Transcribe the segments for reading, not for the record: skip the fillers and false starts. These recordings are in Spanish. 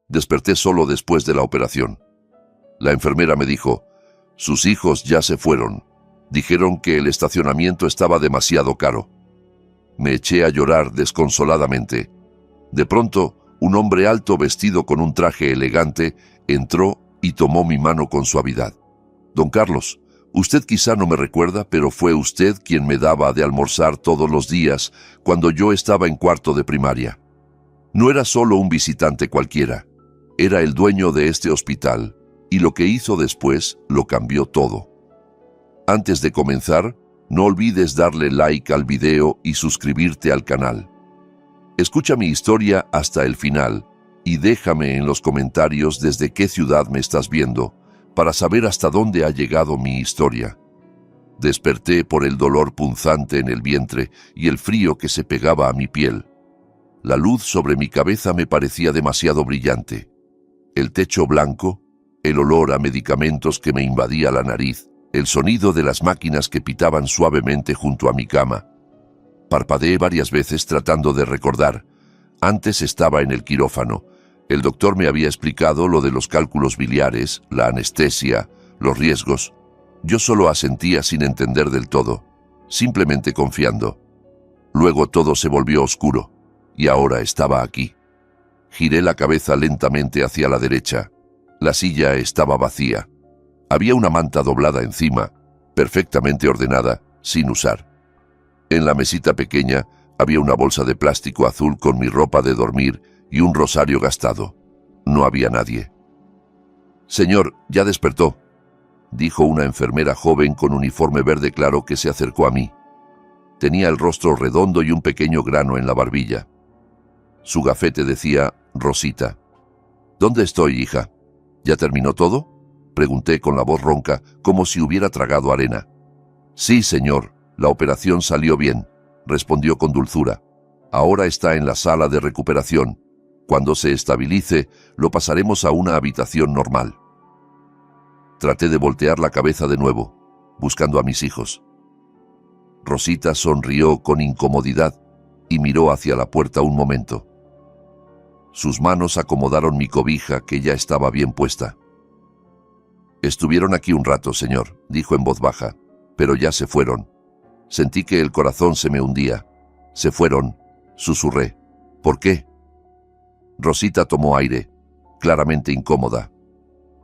Desperté solo después de la operación. La enfermera me dijo, sus hijos ya se fueron. Dijeron que el estacionamiento estaba demasiado caro. Me eché a llorar desconsoladamente. De pronto, un hombre alto vestido con un traje elegante entró y tomó mi mano con suavidad. Don Carlos, usted quizá no me recuerda, pero fue usted quien me daba de almorzar todos los días cuando yo estaba en cuarto de primaria. No era solo un visitante cualquiera, era el dueño de este hospital, y lo que hizo después lo cambió todo. Antes de comenzar, no olvides darle like al video y suscribirte al canal. Escucha mi historia hasta el final y déjame en los comentarios desde qué ciudad me estás viendo para saber hasta dónde ha llegado mi historia. Desperté por el dolor punzante en el vientre y el frío que se pegaba a mi piel. La luz sobre mi cabeza me parecía demasiado brillante. El techo blanco, el olor a medicamentos que me invadía la nariz, el sonido de las máquinas que pitaban suavemente junto a mi cama. Parpadeé varias veces tratando de recordar. Antes estaba en el quirófano. El doctor me había explicado lo de los cálculos biliares, la anestesia, los riesgos. Yo solo asentía sin entender del todo, simplemente confiando. Luego todo se volvió oscuro, y ahora estaba aquí. Giré la cabeza lentamente hacia la derecha. La silla estaba vacía. Había una manta doblada encima, perfectamente ordenada, sin usar. En la mesita pequeña había una bolsa de plástico azul con mi ropa de dormir y un rosario gastado. No había nadie. «Señor, ya despertó», dijo una enfermera joven con uniforme verde claro que se acercó a mí. Tenía el rostro redondo y un pequeño grano en la barbilla. Su gafete decía Rosita. «¿Dónde estoy, hija? ¿Ya terminó todo?», pregunté con la voz ronca, como si hubiera tragado arena. «Sí, señor, la operación salió bien», respondió con dulzura. «Ahora está en la sala de recuperación. Cuando se estabilice, lo pasaremos a una habitación normal». Traté de voltear la cabeza de nuevo, buscando a mis hijos. Rosita sonrió con incomodidad y miró hacia la puerta un momento. Sus manos acomodaron mi cobija, que ya estaba bien puesta. «Estuvieron aquí un rato, señor», dijo en voz baja, «pero ya se fueron». Sentí que el corazón se me hundía. «Se fueron», susurré. «¿Por qué?». Rosita tomó aire, claramente incómoda.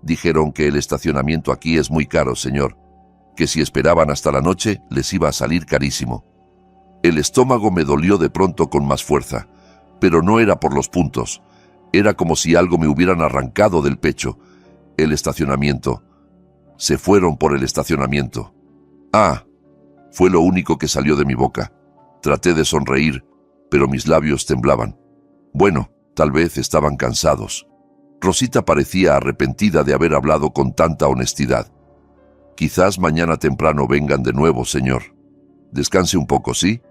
«Dijeron que el estacionamiento aquí es muy caro, señor, que si esperaban hasta la noche les iba a salir carísimo». El estómago me dolió de pronto con más fuerza, pero no era por los puntos. Era como si algo me hubieran arrancado del pecho. El estacionamiento. Se fueron por el estacionamiento. «Ah», fue lo único que salió de mi boca. Traté de sonreír, pero mis labios temblaban. Bueno, tal vez estaban cansados. Rosita parecía arrepentida de haber hablado con tanta honestidad. «Quizás mañana temprano vengan de nuevo, señor. Descanse un poco, ¿sí?».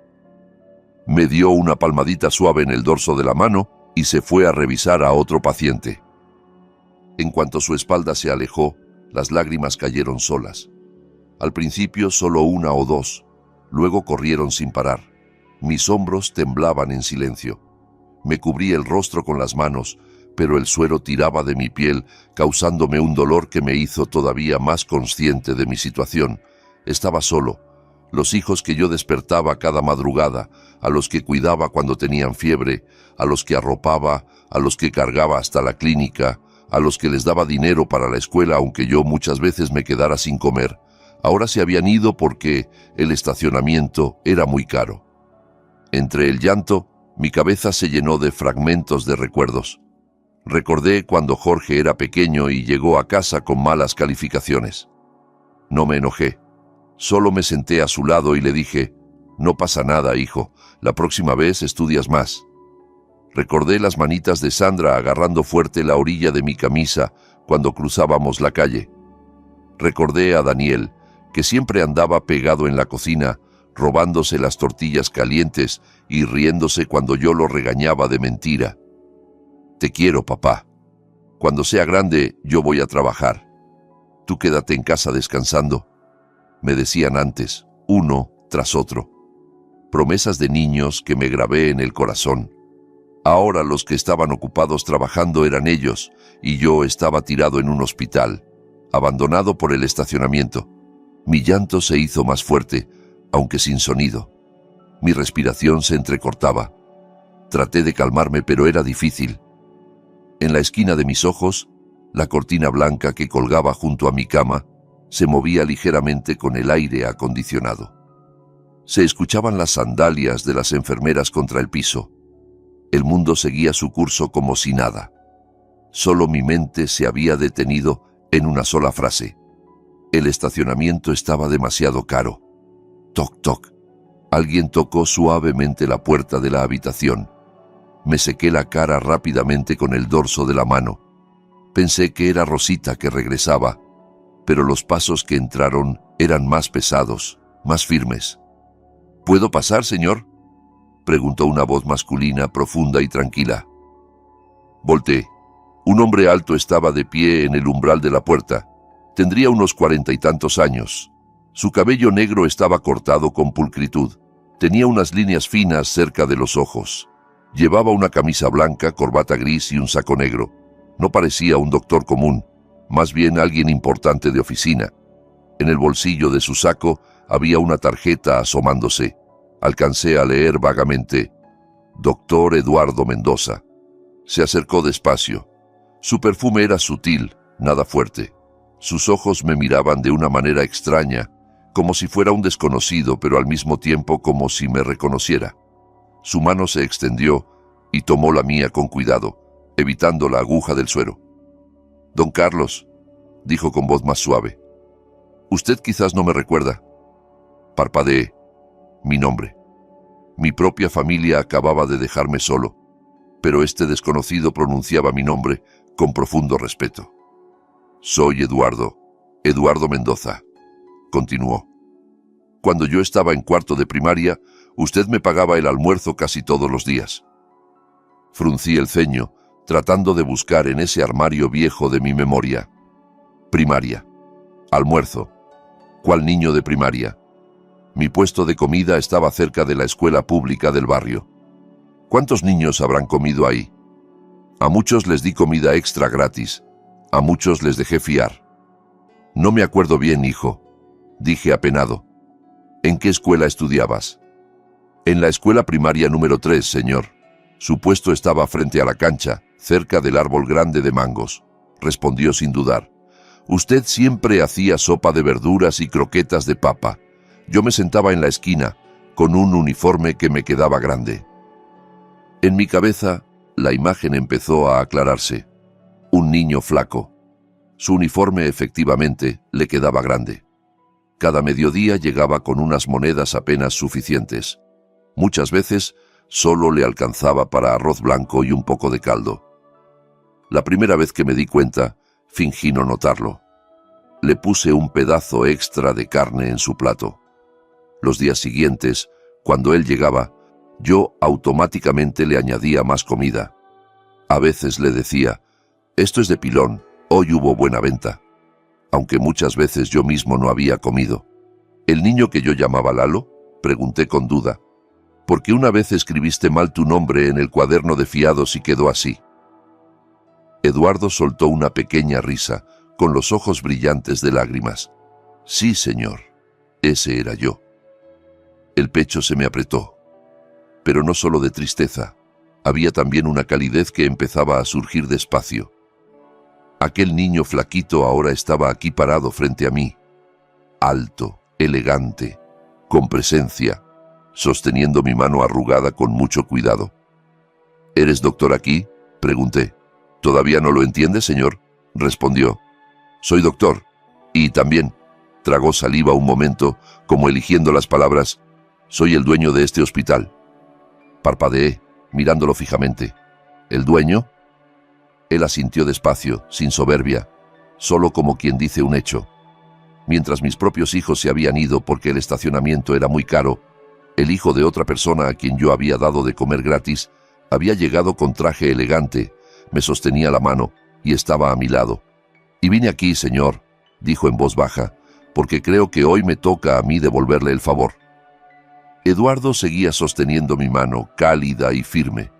Me dio una palmadita suave en el dorso de la mano y se fue a revisar a otro paciente. En cuanto su espalda se alejó, las lágrimas cayeron solas. Al principio solo una o dos, luego corrieron sin parar. Mis hombros temblaban en silencio. Me cubrí el rostro con las manos, pero el suero tiraba de mi piel, causándome un dolor que me hizo todavía más consciente de mi situación. Estaba solo. Los hijos que yo despertaba cada madrugada, a los que cuidaba cuando tenían fiebre, a los que arropaba, a los que cargaba hasta la clínica, a los que les daba dinero para la escuela aunque yo muchas veces me quedara sin comer, ahora se habían ido porque el estacionamiento era muy caro. Entre el llanto, mi cabeza se llenó de fragmentos de recuerdos. Recordé cuando Jorge era pequeño y llegó a casa con malas calificaciones. No me enojé. Solo me senté a su lado y le dije, «No pasa nada, hijo, la próxima vez estudias más». Recordé las manitas de Sandra agarrando fuerte la orilla de mi camisa cuando cruzábamos la calle. Recordé a Daniel, que siempre andaba pegado en la cocina, robándose las tortillas calientes y riéndose cuando yo lo regañaba de mentira. «Te quiero, papá. Cuando sea grande, yo voy a trabajar. Tú quédate en casa descansando», me decían antes, uno tras otro. Promesas de niños que me grabé en el corazón. Ahora los que estaban ocupados trabajando eran ellos, y yo estaba tirado en un hospital, abandonado por el estacionamiento. Mi llanto se hizo más fuerte, aunque sin sonido. Mi respiración se entrecortaba. Traté de calmarme, pero era difícil. En la esquina de mis ojos, la cortina blanca que colgaba junto a mi cama se movía ligeramente con el aire acondicionado. Se escuchaban las sandalias de las enfermeras contra el piso. El mundo seguía su curso como si nada. Solo mi mente se había detenido en una sola frase. El estacionamiento estaba demasiado caro. Toc, toc. Alguien tocó suavemente la puerta de la habitación. Me sequé la cara rápidamente con el dorso de la mano. Pensé que era Rosita que regresaba, pero los pasos que entraron eran más pesados, más firmes. ¿Puedo pasar, señor?, preguntó una voz masculina profunda y tranquila. Volteé. Un hombre alto estaba de pie en el umbral de la puerta. Tendría unos 40 y tantos años. Su cabello negro estaba cortado con pulcritud. Tenía unas líneas finas cerca de los ojos. Llevaba una camisa blanca, corbata gris y un saco negro. No parecía un doctor común, más bien alguien importante de oficina. En el bolsillo de su saco había una tarjeta asomándose. Alcancé a leer vagamente: Doctor Eduardo Mendoza. Se acercó despacio. Su perfume era sutil, nada fuerte. Sus ojos me miraban de una manera extraña, como si fuera un desconocido, pero al mismo tiempo como si me reconociera. Su mano se extendió y tomó la mía con cuidado, evitando la aguja del suero. Don Carlos, dijo con voz más suave. Usted quizás no me recuerda. Parpadeé. Mi nombre. Mi propia familia acababa de dejarme solo, pero este desconocido pronunciaba mi nombre con profundo respeto. Soy Eduardo Mendoza, continuó. Cuando yo estaba en cuarto de primaria, usted me pagaba el almuerzo casi todos los días. Fruncí el ceño, tratando de buscar en ese armario viejo de mi memoria. Primaria. Almuerzo. ¿Cuál niño de primaria? Mi puesto de comida estaba cerca de la escuela pública del barrio. ¿Cuántos niños habrán comido ahí? A muchos les di comida extra gratis. A muchos les dejé fiar. No me acuerdo bien, hijo, dije apenado. ¿En qué escuela estudiabas? En la escuela primaria número 3, señor. Su puesto estaba frente a la cancha, cerca del árbol grande de mangos, respondió sin dudar. Usted siempre hacía sopa de verduras y croquetas de papa. Yo me sentaba en la esquina, con un uniforme que me quedaba grande. En mi cabeza, la imagen empezó a aclararse. Un niño flaco. Su uniforme efectivamente le quedaba grande. Cada mediodía llegaba con unas monedas apenas suficientes. Muchas veces solo le alcanzaba para arroz blanco y un poco de caldo. La primera vez que me di cuenta, fingí no notarlo. Le puse un pedazo extra de carne en su plato. Los días siguientes, cuando él llegaba, yo automáticamente le añadía más comida. A veces le decía: esto es de pilón, hoy hubo buena venta. Aunque muchas veces yo mismo no había comido. ¿El niño que yo llamaba Lalo?, pregunté con duda. Porque una vez escribiste mal tu nombre en el cuaderno de fiados y quedó así. Eduardo soltó una pequeña risa, con los ojos brillantes de lágrimas. Sí, señor, ese era yo. El pecho se me apretó. Pero no solo de tristeza, había también una calidez que empezaba a surgir despacio. Aquel niño flaquito ahora estaba aquí parado frente a mí, alto, elegante, con presencia, sosteniendo mi mano arrugada con mucho cuidado. ¿Eres doctor aquí?, pregunté. ¿Todavía no lo entiende, señor?, respondió. Soy doctor, y también, tragó saliva un momento, como eligiendo las palabras, soy el dueño de este hospital. Parpadeé, mirándolo fijamente. ¿El dueño? Él asintió despacio, sin soberbia, solo como quien dice un hecho. Mientras mis propios hijos se habían ido porque el estacionamiento era muy caro, el hijo de otra persona a quien yo había dado de comer gratis había llegado con traje elegante, me sostenía la mano y estaba a mi lado. Y vine aquí, señor, dijo en voz baja, porque creo que hoy me toca a mí devolverle el favor. Eduardo seguía sosteniendo mi mano, cálida y firme.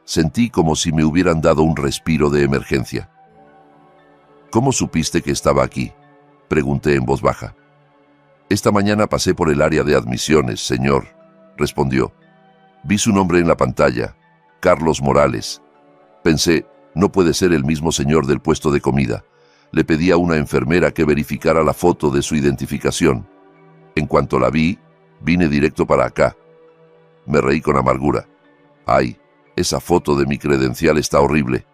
Sentí como si me hubieran dado un respiro de emergencia. ¿Cómo supiste que estaba aquí?, pregunté en voz baja. Esta mañana pasé por el área de admisiones, señor, respondió. Vi su nombre en la pantalla, Carlos Morales. Pensé, no puede ser el mismo señor del puesto de comida. Le pedí a una enfermera que verificara la foto de su identificación. En cuanto la vi, vine directo para acá. Me reí con amargura. Ay, esa foto de mi credencial está horrible.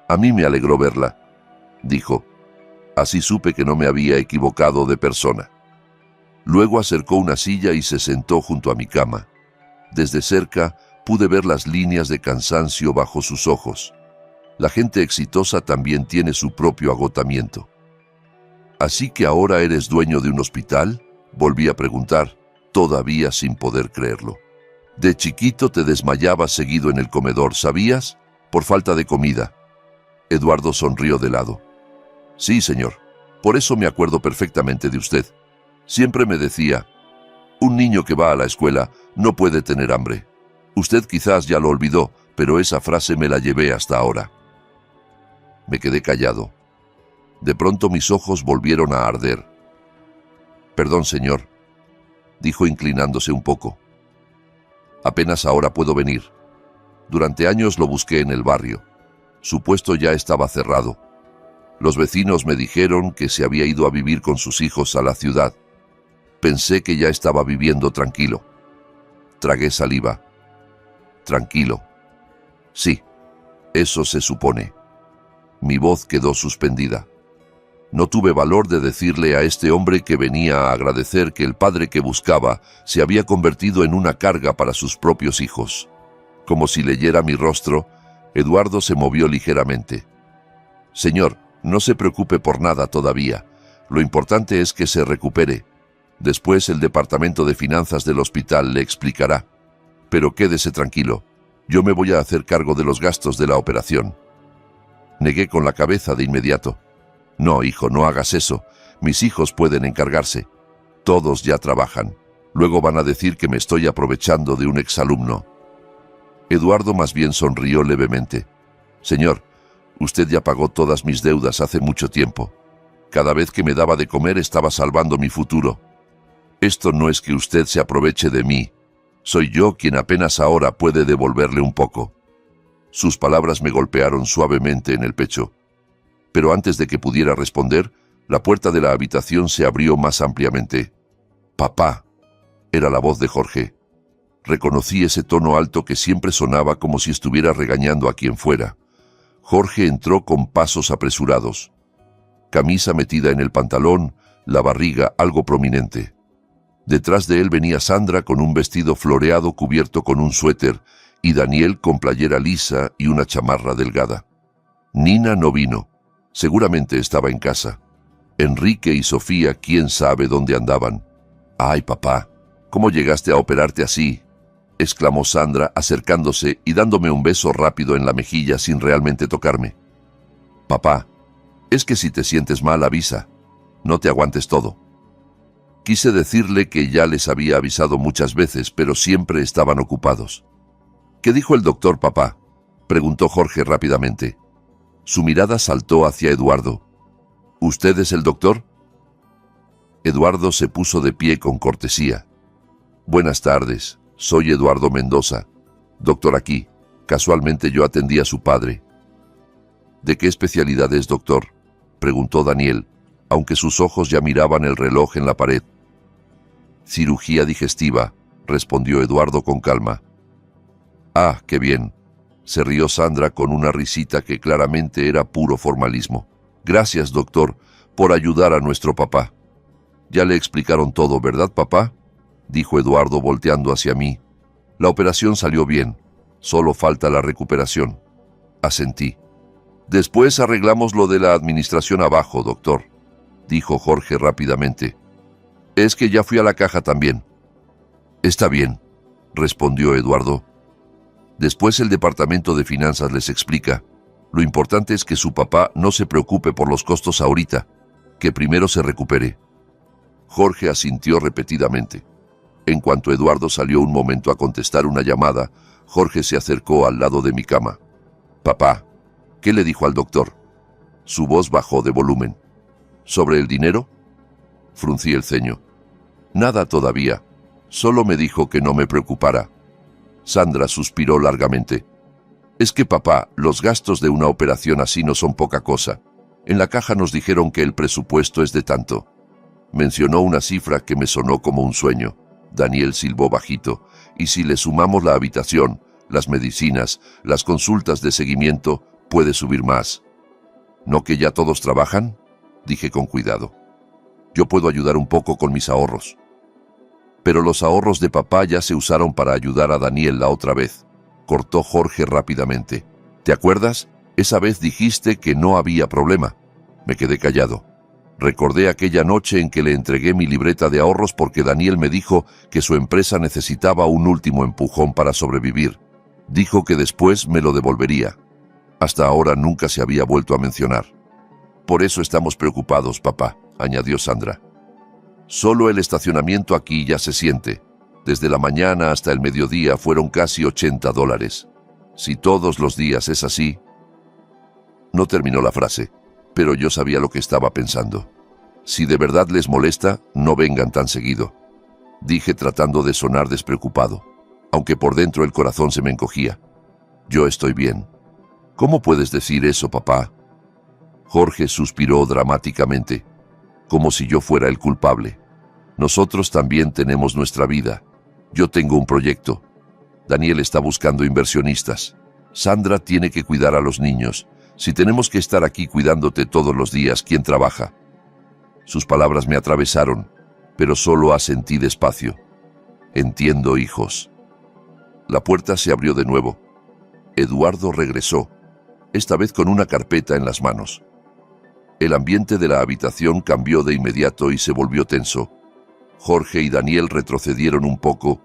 A mí me alegró verla, dijo. Así supe que no me había equivocado de persona. Luego acercó una silla y se sentó junto a mi cama. Desde cerca pude ver las líneas de cansancio bajo sus ojos. La gente exitosa también tiene su propio agotamiento. ¿Así que ahora eres dueño de un hospital?, volví a preguntar, todavía sin poder creerlo. De chiquito te desmayabas seguido en el comedor, ¿sabías? Por falta de comida. Eduardo sonrió de lado. Sí, señor. Por eso me acuerdo perfectamente de usted. Siempre me decía, un niño que va a la escuela no puede tener hambre. Usted quizás ya lo olvidó, pero esa frase me la llevé hasta ahora. Me quedé callado. De pronto mis ojos volvieron a arder. Perdón, señor, dijo inclinándose un poco. Apenas ahora puedo venir. Durante años lo busqué en el barrio. Su puesto ya estaba cerrado. Los vecinos me dijeron que se había ido a vivir con sus hijos a la ciudad. Pensé que ya estaba viviendo tranquilo. Tragué saliva. Tranquilo. Sí, eso se supone. Mi voz quedó suspendida. No tuve valor de decirle a este hombre que venía a agradecer que el padre que buscaba se había convertido en una carga para sus propios hijos. Como si leyera mi rostro, Eduardo se movió ligeramente. Señor, no se preocupe por nada todavía. Lo importante es que se recupere. Después el departamento de finanzas del hospital le explicará. Pero quédese tranquilo. Yo me voy a hacer cargo de los gastos de la operación. Negué con la cabeza de inmediato. No, hijo, no hagas eso. Mis hijos pueden encargarse. Todos ya trabajan. Luego van a decir que me estoy aprovechando de un exalumno. Eduardo más bien sonrió levemente. Señor, usted ya pagó todas mis deudas hace mucho tiempo. Cada vez que me daba de comer estaba salvando mi futuro. Esto no es que usted se aproveche de mí. Soy yo quien apenas ahora puede devolverle un poco. Sus palabras me golpearon suavemente en el pecho. Pero antes de que pudiera responder, la puerta de la habitación se abrió más ampliamente. «Papá», era la voz de Jorge. Reconocí ese tono alto que siempre sonaba como si estuviera regañando a quien fuera. Jorge entró con pasos apresurados. Camisa metida en el pantalón, la barriga algo prominente. Detrás de él venía Sandra con un vestido floreado cubierto con un suéter y Daniel con playera lisa y una chamarra delgada. Nina no vino. Seguramente estaba en casa. Enrique y Sofía, quién sabe dónde andaban. «Ay, papá, ¿cómo llegaste a operarte así?», exclamó Sandra acercándose y dándome un beso rápido en la mejilla sin realmente tocarme. «Papá, es que si te sientes mal avisa. No te aguantes todo». Quise decirle que ya les había avisado muchas veces, pero siempre estaban ocupados. «¿Qué dijo el doctor, papá?», preguntó Jorge rápidamente. Su mirada saltó hacia Eduardo. «¿Usted es el doctor?». Eduardo se puso de pie con cortesía. «Buenas tardes, soy Eduardo Mendoza, doctor aquí. Casualmente yo atendí a su padre». «¿De qué especialidad es, doctor?», preguntó Daniel, aunque sus ojos ya miraban el reloj en la pared. «Cirugía digestiva», respondió Eduardo con calma. «Ah, qué bien», se rió Sandra con una risita que claramente era puro formalismo. «Gracias, doctor, por ayudar a nuestro papá». «Ya le explicaron todo, ¿verdad, papá?», dijo Eduardo volteando hacia mí. «La operación salió bien, solo falta la recuperación». Asentí. «Después arreglamos lo de la administración abajo, doctor», dijo Jorge rápidamente. «Es que ya fui a la caja también». «Está bien», respondió Eduardo. «Después el departamento de finanzas les explica. Lo importante es que su papá no se preocupe por los costos ahorita, que primero se recupere». Jorge asintió repetidamente. En cuanto Eduardo salió un momento a contestar una llamada, Jorge se acercó al lado de mi cama. «Papá, ¿qué le dijo al doctor?» Su voz bajó de volumen. «¿Sobre el dinero?» Fruncí el ceño. «Nada todavía. Solo me dijo que no me preocupara». Sandra suspiró largamente. «Es que, papá, los gastos de una operación así no son poca cosa. En la caja nos dijeron que el presupuesto es de tanto». Mencionó una cifra que me sonó como un sueño. Daniel silbó bajito. «Y si le sumamos la habitación, las medicinas, las consultas de seguimiento, puede subir más». «¿No que ya todos trabajan?», dije con cuidado. «Yo puedo ayudar un poco con mis ahorros». «Pero los ahorros de papá ya se usaron para ayudar a Daniel la otra vez», cortó Jorge rápidamente. «¿Te acuerdas? Esa vez dijiste que no había problema». Me quedé callado. Recordé aquella noche en que le entregué mi libreta de ahorros porque Daniel me dijo que su empresa necesitaba un último empujón para sobrevivir. Dijo que después me lo devolvería. Hasta ahora nunca se había vuelto a mencionar. «Por eso estamos preocupados, papá», añadió Sandra. «Solo el estacionamiento aquí ya se siente. Desde la mañana hasta el mediodía fueron casi $80. Si todos los días es así...». No terminó la frase, pero yo sabía lo que estaba pensando. «Si de verdad les molesta, no vengan tan seguido», dije tratando de sonar despreocupado, aunque por dentro el corazón se me encogía. «Yo estoy bien». «¿Cómo puedes decir eso, papá?». Jorge suspiró dramáticamente, como si yo fuera el culpable. «Nosotros también tenemos nuestra vida. Yo tengo un proyecto. Daniel está buscando inversionistas. Sandra tiene que cuidar a los niños. Si tenemos que estar aquí cuidándote todos los días, ¿quién trabaja?». Sus palabras me atravesaron, pero solo asentí despacio. «Entiendo, hijos». La puerta se abrió de nuevo. Eduardo regresó, esta vez con una carpeta en las manos. El ambiente de la habitación cambió de inmediato y se volvió tenso. Jorge y Daniel retrocedieron un poco,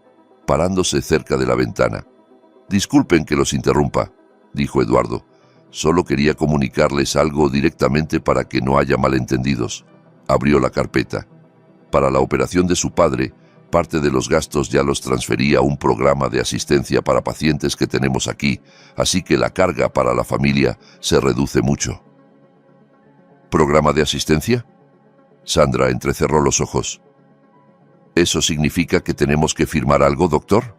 parándose cerca de la ventana. «Disculpen que los interrumpa», dijo Eduardo. «Solo quería comunicarles algo directamente para que no haya malentendidos». Abrió la carpeta. Para la operación de su padre, parte de los gastos ya los transfería a un programa de asistencia para pacientes que tenemos aquí, así que la carga para la familia se reduce mucho. «¿Programa de asistencia?». Sandra entrecerró los ojos. «¿Eso significa que tenemos que firmar algo, doctor?».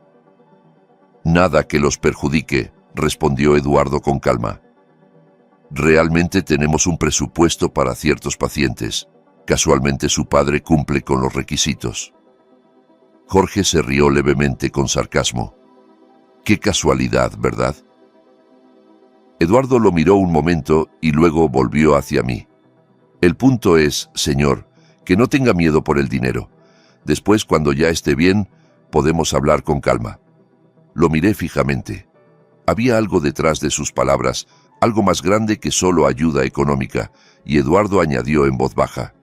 «Nada que los perjudique», respondió Eduardo con calma. «Realmente tenemos un presupuesto para ciertos pacientes. Casualmente su padre cumple con los requisitos». Jorge se rió levemente con sarcasmo. «Qué casualidad, ¿verdad?». Eduardo lo miró un momento y luego volvió hacia mí. «El punto es, señor, que no tenga miedo por el dinero. Después, cuando ya esté bien, podemos hablar con calma». Lo miré fijamente. Había algo detrás de sus palabras, algo más grande que solo ayuda económica, y Eduardo añadió en voz baja: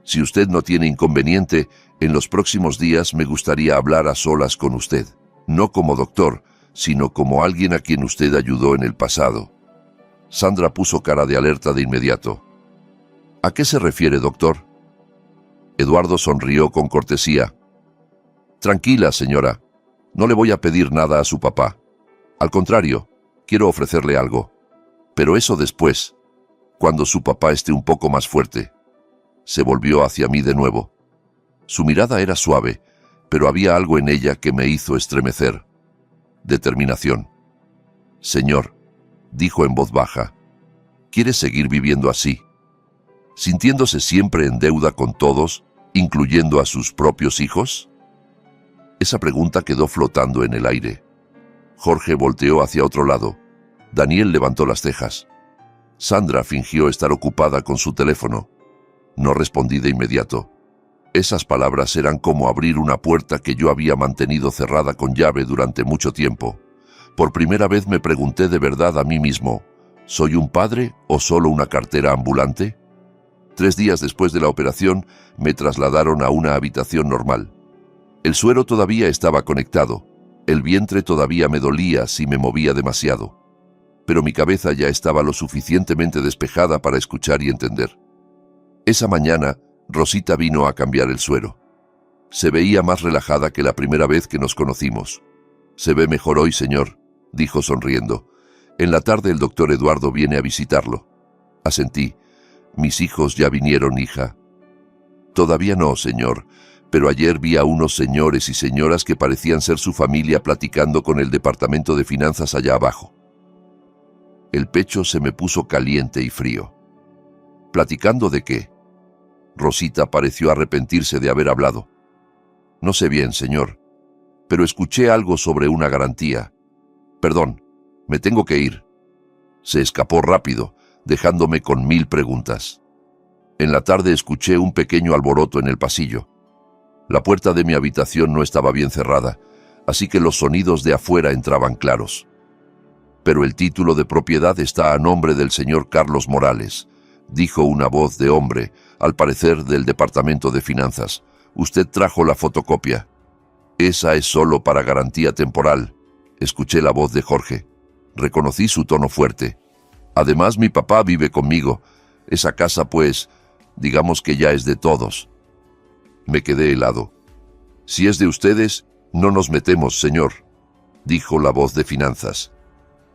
«Si usted no tiene inconveniente, en los próximos días me gustaría hablar a solas con usted, no como doctor, sino como alguien a quien usted ayudó en el pasado». Sandra puso cara de alerta de inmediato. «¿A qué se refiere, doctor?». Eduardo sonrió con cortesía. «Tranquila, señora. No le voy a pedir nada a su papá. Al contrario, quiero ofrecerle algo. Pero eso después, cuando su papá esté un poco más fuerte». Se volvió hacia mí de nuevo. Su mirada era suave, pero había algo en ella que me hizo estremecer. Determinación. «Señor», dijo en voz baja, «¿quiere seguir viviendo así? Sintiéndose siempre en deuda con todos, incluyendo a sus propios hijos». Esa pregunta quedó flotando en el aire. Jorge volteó hacia otro lado. Daniel levantó las cejas. Sandra fingió estar ocupada con su teléfono. No respondí de inmediato. Esas palabras eran como abrir una puerta que yo había mantenido cerrada con llave durante mucho tiempo. Por primera vez me pregunté de verdad a mí mismo, ¿soy un padre o solo una cartera ambulante? 3 días después de la operación, me trasladaron a una habitación normal. El suero todavía estaba conectado. El vientre todavía me dolía si me movía demasiado. Pero mi cabeza ya estaba lo suficientemente despejada para escuchar y entender. Esa mañana, Rosita vino a cambiar el suero. Se veía más relajada que la primera vez que nos conocimos. «Se ve mejor hoy, señor», dijo sonriendo. En la tarde el doctor Eduardo viene a visitarlo. Asentí. Mis hijos ya vinieron, hija. Todavía no, señor, pero ayer vi a unos señores y señoras que parecían ser su familia platicando con el departamento de finanzas allá abajo. El pecho se me puso caliente y frío. ¿Platicando de qué? Rosita pareció arrepentirse de haber hablado. No sé bien, señor, pero escuché algo sobre una garantía. Perdón, me tengo que ir. Se escapó rápido, dejándome con 1000 preguntas. En la tarde escuché un pequeño alboroto en el pasillo. La puerta de mi habitación no estaba bien cerrada, así que los sonidos de afuera entraban claros. Pero el título de propiedad está a nombre del señor Carlos Morales, dijo una voz de hombre, al parecer del departamento de finanzas. Usted trajo la fotocopia. Esa es solo para garantía temporal. Escuché la voz de Jorge. Reconocí su tono fuerte. Además, mi papá vive conmigo. Esa casa, pues, digamos que ya es de todos. Me quedé helado. Si es de ustedes, no nos metemos, señor, dijo la voz de finanzas.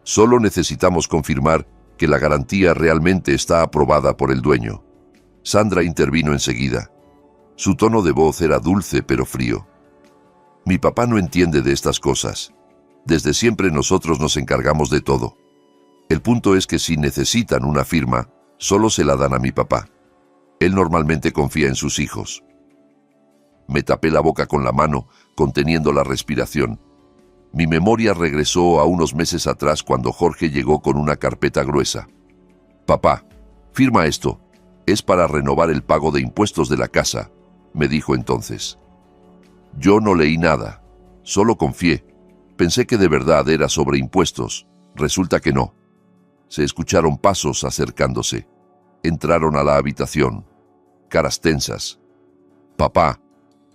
Solo necesitamos confirmar que la garantía realmente está aprobada por el dueño. Sandra intervino enseguida. Su tono de voz era dulce pero frío. Mi papá no entiende de estas cosas. Desde siempre nosotros nos encargamos de todo. El punto es que si necesitan una firma, solo se la dan a mi papá. Él normalmente confía en sus hijos. Me tapé la boca con la mano, conteniendo la respiración. Mi memoria regresó a unos meses atrás cuando Jorge llegó con una carpeta gruesa. Papá, firma esto. Es para renovar el pago de impuestos de la casa, me dijo entonces. Yo no leí nada, solo confié. Pensé que de verdad era sobre impuestos. Resulta que no. Se escucharon pasos acercándose. Entraron a la habitación. Caras tensas. Papá.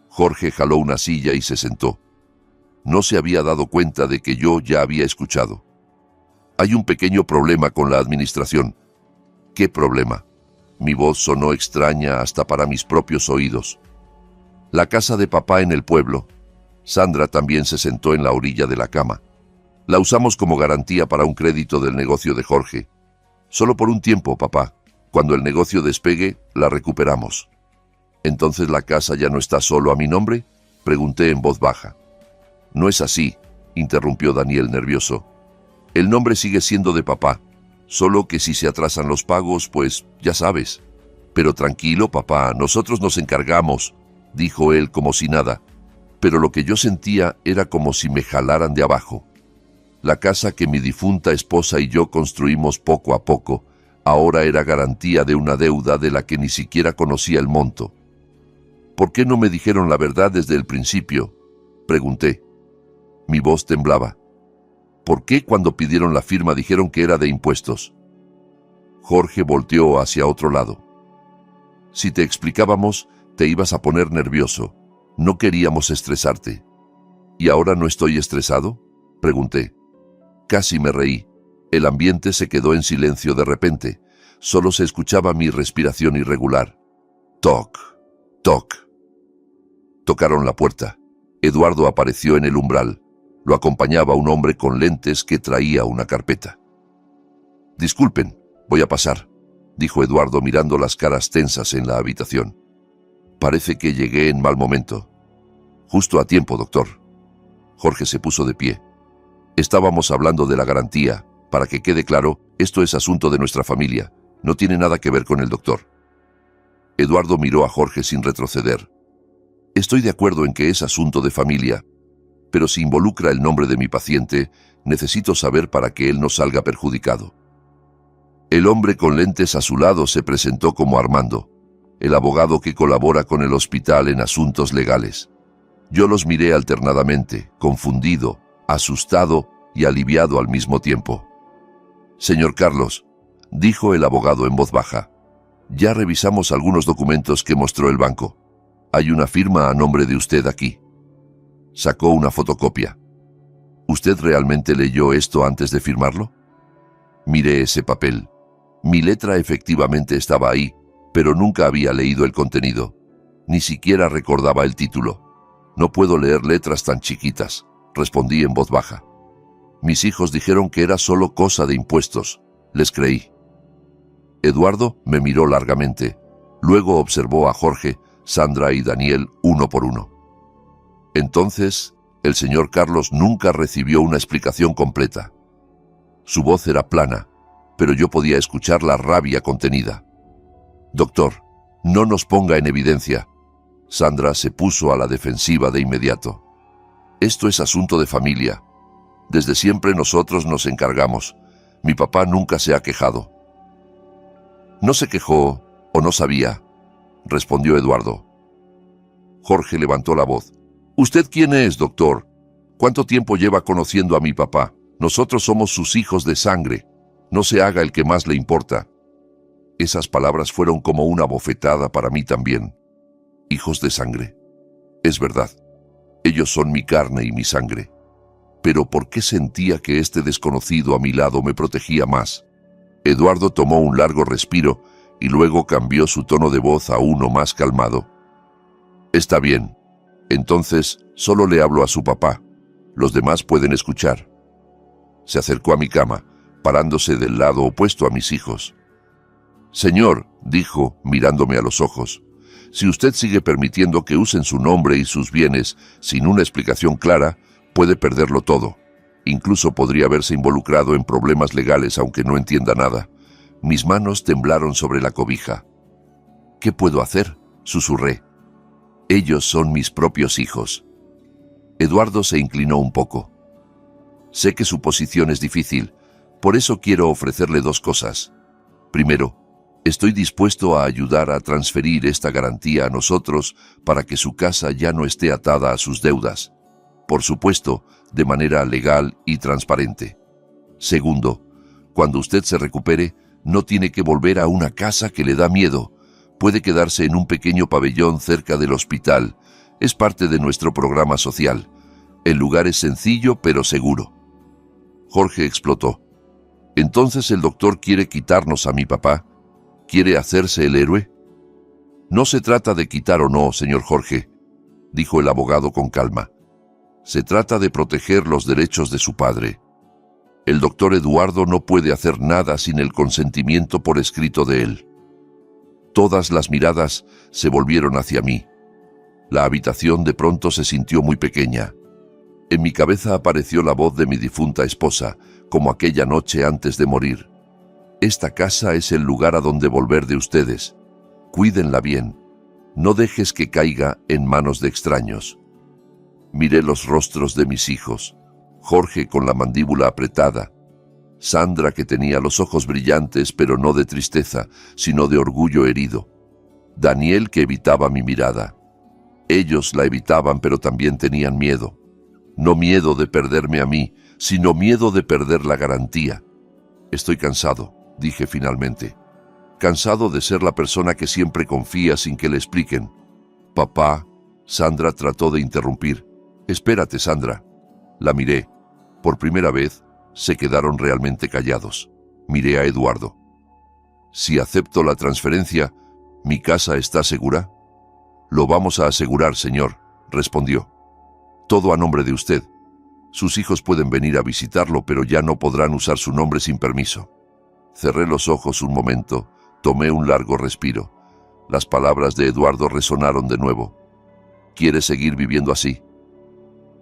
Jorge jaló una silla y se sentó. No se había dado cuenta de que yo ya había escuchado. Hay un pequeño problema con la administración. ¿Qué problema? Mi voz sonó extraña hasta para mis propios oídos. La casa de papá en el pueblo. Sandra también se sentó en la orilla de la cama. La usamos como garantía para un crédito del negocio de Jorge. Solo por un tiempo, papá. Cuando el negocio despegue, la recuperamos. ¿Entonces la casa ya no está solo a mi nombre? Pregunté en voz baja. No es así, interrumpió Daniel nervioso. El nombre sigue siendo de papá, solo que si se atrasan los pagos, pues ya sabes. Pero tranquilo, papá, nosotros nos encargamos, dijo él como si nada. Pero lo que yo sentía era como si me jalaran de abajo. La casa que mi difunta esposa y yo construimos poco a poco, ahora era garantía de una deuda de la que ni siquiera conocía el monto. ¿Por qué no me dijeron la verdad desde el principio?, pregunté. Mi voz temblaba. ¿Por qué cuando pidieron la firma dijeron que era de impuestos? Jorge volteó hacia otro lado. Si te explicábamos, te ibas a poner nervioso. No queríamos estresarte. ¿Y ahora no estoy estresado?, pregunté. Casi me reí. El ambiente se quedó en silencio de repente. Solo se escuchaba mi respiración irregular. Toc, toc. Tocaron la puerta. Eduardo apareció en el umbral. Lo acompañaba un hombre con lentes que traía una carpeta. Disculpen, voy a pasar, dijo Eduardo mirando las caras tensas en la habitación. Parece que llegué en mal momento. Justo a tiempo, doctor. Jorge se puso de pie. Estábamos hablando de la garantía. Para que quede claro, esto es asunto de nuestra familia. No tiene nada que ver con el doctor. Eduardo miró a Jorge sin retroceder. Estoy de acuerdo en que es asunto de familia, pero si involucra el nombre de mi paciente, necesito saber para que él no salga perjudicado. El hombre con lentes a su lado se presentó como Armando, el abogado que colabora con el hospital en asuntos legales. Yo los miré alternadamente, confundido, asustado y aliviado al mismo tiempo. Señor Carlos, dijo el abogado en voz baja, ya revisamos algunos documentos que mostró el banco. Hay una firma a nombre de usted aquí. Sacó una fotocopia. ¿Usted realmente leyó esto antes de firmarlo? Miré ese papel. Mi letra efectivamente estaba ahí, pero nunca había leído el contenido. Ni siquiera recordaba el título. No puedo leer letras tan chiquitas, respondí en voz baja. Mis hijos dijeron que era solo cosa de impuestos. Les creí. Eduardo me miró largamente. Luego observó a Jorge, Sandra y Daniel uno por uno. Entonces, el señor Carlos nunca recibió una explicación completa. Su voz era plana, pero yo podía escuchar la rabia contenida. Doctor, no nos ponga en evidencia. Sandra se puso a la defensiva de inmediato. Esto es asunto de familia. Desde siempre nosotros nos encargamos. Mi papá nunca se ha quejado. No se quejó o no sabía, respondió Eduardo. Jorge levantó la voz. ¿Usted quién es, doctor? ¿Cuánto tiempo lleva conociendo a mi papá? Nosotros somos sus hijos de sangre. No se haga el que más le importa. Esas palabras fueron como una bofetada para mí también. Hijos de sangre. Es verdad. Ellos son mi carne y mi sangre. Pero ¿por qué sentía que este desconocido a mi lado me protegía más? Eduardo tomó un largo respiro y luego cambió su tono de voz a uno más calmado. Está bien. Entonces, solo le hablo a su papá. Los demás pueden escuchar. Se acercó a mi cama, parándose del lado opuesto a mis hijos. Señor, dijo, mirándome a los ojos, si usted sigue permitiendo que usen su nombre y sus bienes sin una explicación clara, puede perderlo todo. Incluso podría verse involucrado en problemas legales aunque no entienda nada. Mis manos temblaron sobre la cobija. ¿Qué puedo hacer?, susurré. Ellos son mis propios hijos. Eduardo se inclinó un poco. Sé que su posición es difícil, por eso quiero ofrecerle dos cosas. Primero, estoy dispuesto a ayudar a transferir esta garantía a nosotros para que su casa ya no esté atada a sus deudas. Por supuesto, de manera legal y transparente. Segundo, cuando usted se recupere, no tiene que volver a una casa que le da miedo. Puede quedarse en un pequeño pabellón cerca del hospital. Es parte de nuestro programa social. El lugar es sencillo pero seguro. Jorge explotó. ¿Entonces el doctor quiere quitarnos a mi papá? ¿Quiere hacerse el héroe? No se trata de quitar o no, señor Jorge, dijo el abogado con calma. Se trata de proteger los derechos de su padre. El doctor Eduardo no puede hacer nada sin el consentimiento por escrito de él. Todas las miradas se volvieron hacia mí. La habitación de pronto se sintió muy pequeña. En mi cabeza apareció la voz de mi difunta esposa, como aquella noche antes de morir. Esta casa es el lugar a donde volver de ustedes. Cuídenla bien. No dejes que caiga en manos de extraños. Miré los rostros de mis hijos. Jorge con la mandíbula apretada. Sandra que tenía los ojos brillantes pero no de tristeza, sino de orgullo herido. Daniel que evitaba mi mirada. Ellos la evitaban pero también tenían miedo. No miedo de perderme a mí, sino miedo de perder la garantía. Estoy cansado, dije finalmente. Cansado de ser la persona que siempre confía sin que le expliquen. Papá, Sandra trató de interrumpir. Espérate, Sandra. La miré. Por primera vez, se quedaron realmente callados. Miré a Eduardo. Si acepto la transferencia, ¿mi casa está segura? Lo vamos a asegurar, señor, respondió. Todo a nombre de usted. Sus hijos pueden venir a visitarlo, pero ya no podrán usar su nombre sin permiso. Cerré los ojos un momento, tomé un largo respiro. Las palabras de Eduardo resonaron de nuevo. ¿Quieres seguir viviendo así?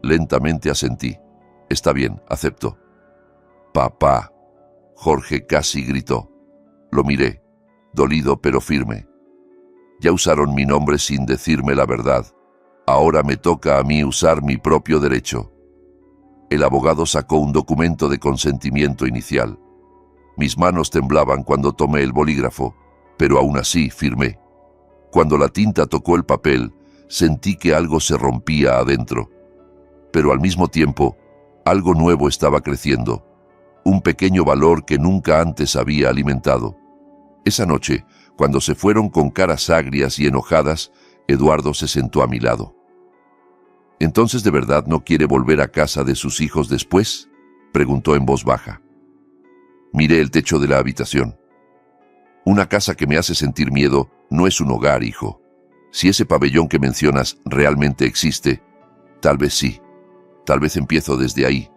Lentamente asentí. Está bien, acepto. Papá. Jorge casi gritó. Lo miré, dolido pero firme. Ya usaron mi nombre sin decirme la verdad. Ahora me toca a mí usar mi propio derecho. El abogado sacó un documento de consentimiento inicial. Mis manos temblaban cuando tomé el bolígrafo, pero aún así firmé. Cuando la tinta tocó el papel, sentí que algo se rompía adentro. Pero al mismo tiempo, algo nuevo estaba creciendo. Un pequeño valor que nunca antes había alimentado. Esa noche, cuando se fueron con caras agrias y enojadas, Eduardo se sentó a mi lado. ¿Entonces de verdad no quiere volver a casa de sus hijos después?, preguntó en voz baja. Miré el techo de la habitación. Una casa que me hace sentir miedo no es un hogar, hijo. Si ese pabellón que mencionas realmente existe, tal vez sí. Tal vez empiezo desde ahí.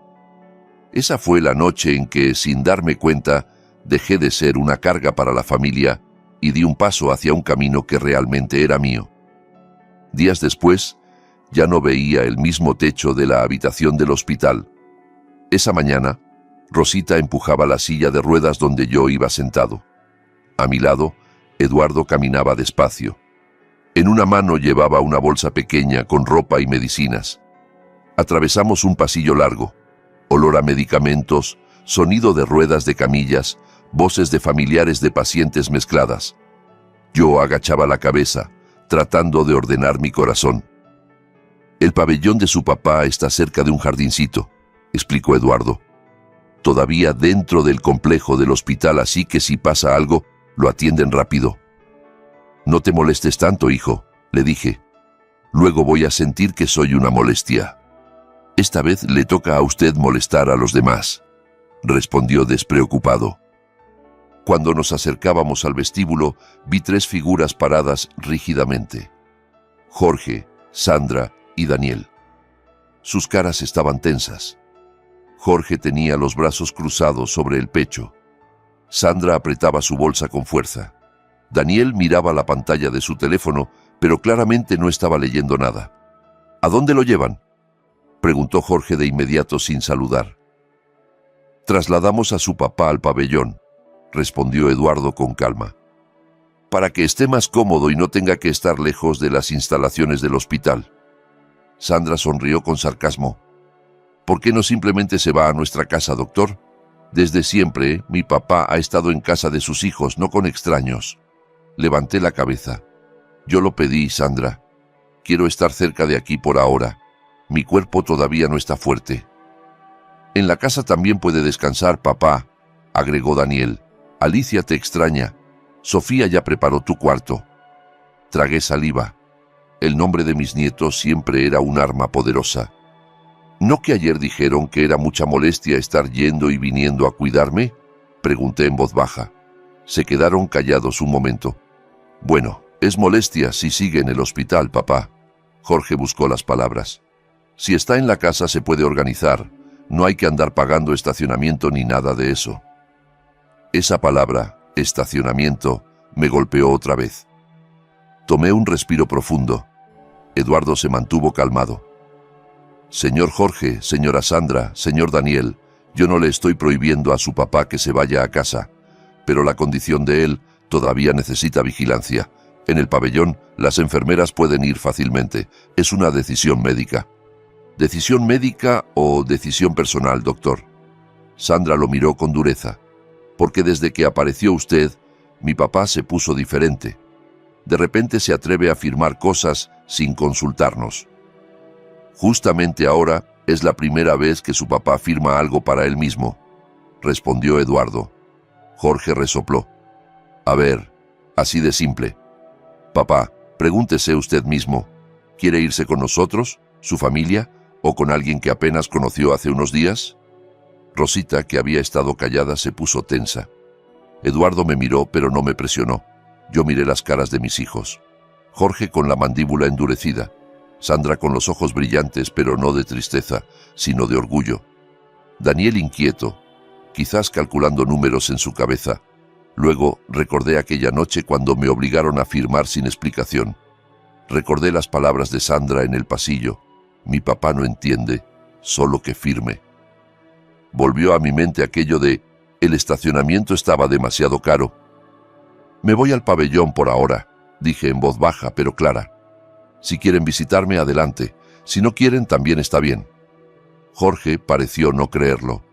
Esa fue la noche en que, sin darme cuenta, dejé de ser una carga para la familia y di un paso hacia un camino que realmente era mío. Días después, ya no veía el mismo techo de la habitación del hospital. Esa mañana, Rosita empujaba la silla de ruedas donde yo iba sentado. A mi lado, Eduardo caminaba despacio. En una mano llevaba una bolsa pequeña con ropa y medicinas. Atravesamos un pasillo largo. Olor a medicamentos, sonido de ruedas de camillas, voces de familiares de pacientes mezcladas. Yo agachaba la cabeza, tratando de ordenar mi corazón. El pabellón de su papá está cerca de un jardincito, explicó Eduardo. Todavía dentro del complejo del hospital, así que si pasa algo, lo atienden rápido. No te molestes tanto, hijo, le dije. Luego voy a sentir que soy una molestia. Esta vez le toca a usted molestar a los demás, respondió despreocupado. Cuando nos acercábamos al vestíbulo, vi 3 figuras paradas rígidamente. Jorge, Sandra y Daniel. Sus caras estaban tensas. Jorge tenía los brazos cruzados sobre el pecho. Sandra apretaba su bolsa con fuerza. Daniel miraba la pantalla de su teléfono, pero claramente no estaba leyendo nada. ¿A dónde lo llevan?, preguntó Jorge de inmediato sin saludar. Trasladamos a su papá al pabellón, respondió Eduardo con calma, para que esté más cómodo y no tenga que estar lejos de las instalaciones del hospital. Sandra sonrió con sarcasmo. ¿Por qué no simplemente se va a nuestra casa, doctor? Desde siempre, mi papá ha estado en casa de sus hijos, no con extraños. Levanté la cabeza. Yo lo pedí, Sandra. Quiero estar cerca de aquí por ahora. Mi cuerpo todavía no está fuerte. En la casa también puede descansar, papá, agregó Daniel. Alicia te extraña. Sofía ya preparó tu cuarto. Tragué saliva. El nombre de mis nietos siempre era un arma poderosa. ¿No que ayer dijeron que era mucha molestia estar yendo y viniendo a cuidarme?, pregunté en voz baja. Se quedaron callados un momento. Bueno, es molestia si sigue en el hospital, papá. Jorge buscó las palabras. Si está en la casa se puede organizar. No hay que andar pagando estacionamiento ni nada de eso. Esa palabra, estacionamiento, me golpeó otra vez. Tomé un respiro profundo. Eduardo se mantuvo calmado. Señor Jorge, señora Sandra, señor Daniel, yo no le estoy prohibiendo a su papá que se vaya a casa, pero la condición de él todavía necesita vigilancia. En el pabellón, las enfermeras pueden ir fácilmente. Es una decisión médica. ¿Decisión médica o decisión personal, doctor? Sandra lo miró con dureza. Porque desde que apareció usted, mi papá se puso diferente. De repente se atreve a afirmar cosas sin consultarnos. Justamente ahora es la primera vez que su papá afirma algo para él mismo, respondió Eduardo. Jorge resopló. A ver, así de simple. Papá, pregúntese usted mismo, ¿quiere irse con nosotros, su familia, o con alguien que apenas conoció hace unos días? Rosita, que había estado callada, se puso tensa. Eduardo me miró, pero no me presionó. Yo miré las caras de mis hijos. Jorge con la mandíbula endurecida. Sandra con los ojos brillantes, pero no de tristeza, sino de orgullo. Daniel inquieto, quizás calculando números en su cabeza. Luego recordé aquella noche cuando me obligaron a firmar sin explicación. Recordé las palabras de Sandra en el pasillo. Mi papá no entiende, solo que firme. Volvió a mi mente aquello de el estacionamiento estaba demasiado caro. Me voy al pabellón por ahora, dije en voz baja pero clara. Si quieren visitarme, adelante. Si no quieren, también está bien. Jorge pareció no creerlo.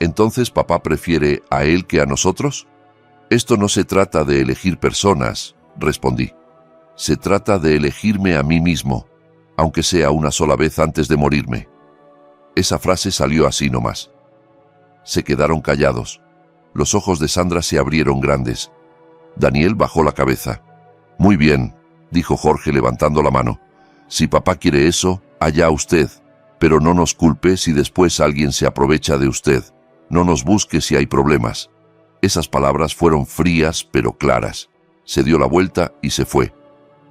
¿Entonces papá prefiere a él que a nosotros? Esto no se trata de elegir personas, respondí. Se trata de elegirme a mí mismo, aunque sea una sola vez antes de morirme. Esa frase salió así nomás. Se quedaron callados. Los ojos de Sandra se abrieron grandes. Daniel bajó la cabeza. Muy bien, dijo Jorge levantando la mano. Si papá quiere eso, allá usted, pero no nos culpe si después alguien se aprovecha de usted. No nos busque si hay problemas. Esas palabras fueron frías pero claras. Se dio la vuelta y se fue.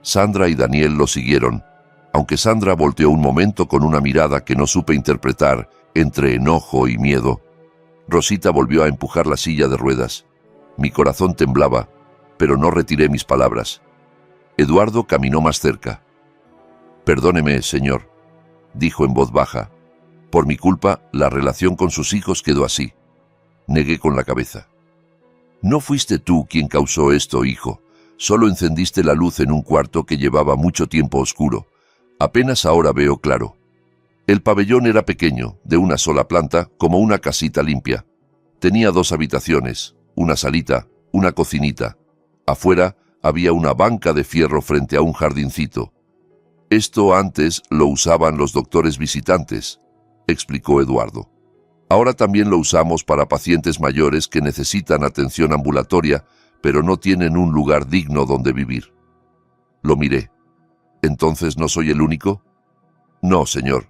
Sandra y Daniel lo siguieron, aunque Sandra volteó un momento con una mirada que no supe interpretar entre enojo y miedo. Rosita volvió a empujar la silla de ruedas. Mi corazón temblaba, pero no retiré mis palabras. Eduardo caminó más cerca. «Perdóneme, señor», dijo en voz baja. «Por mi culpa, la relación con sus hijos quedó así». Negué con la cabeza. «No fuiste tú quien causó esto, hijo. Solo encendiste la luz en un cuarto que llevaba mucho tiempo oscuro. Apenas ahora veo claro». El pabellón era pequeño, de una sola planta, como una casita limpia. Tenía 2 habitaciones, una salita, una cocinita. Afuera había una banca de fierro frente a un jardincito. «Esto antes lo usaban los doctores visitantes», explicó Eduardo. «Ahora también lo usamos para pacientes mayores que necesitan atención ambulatoria, pero no tienen un lugar digno donde vivir». Lo miré. «¿Entonces no soy el único?» «No, señor,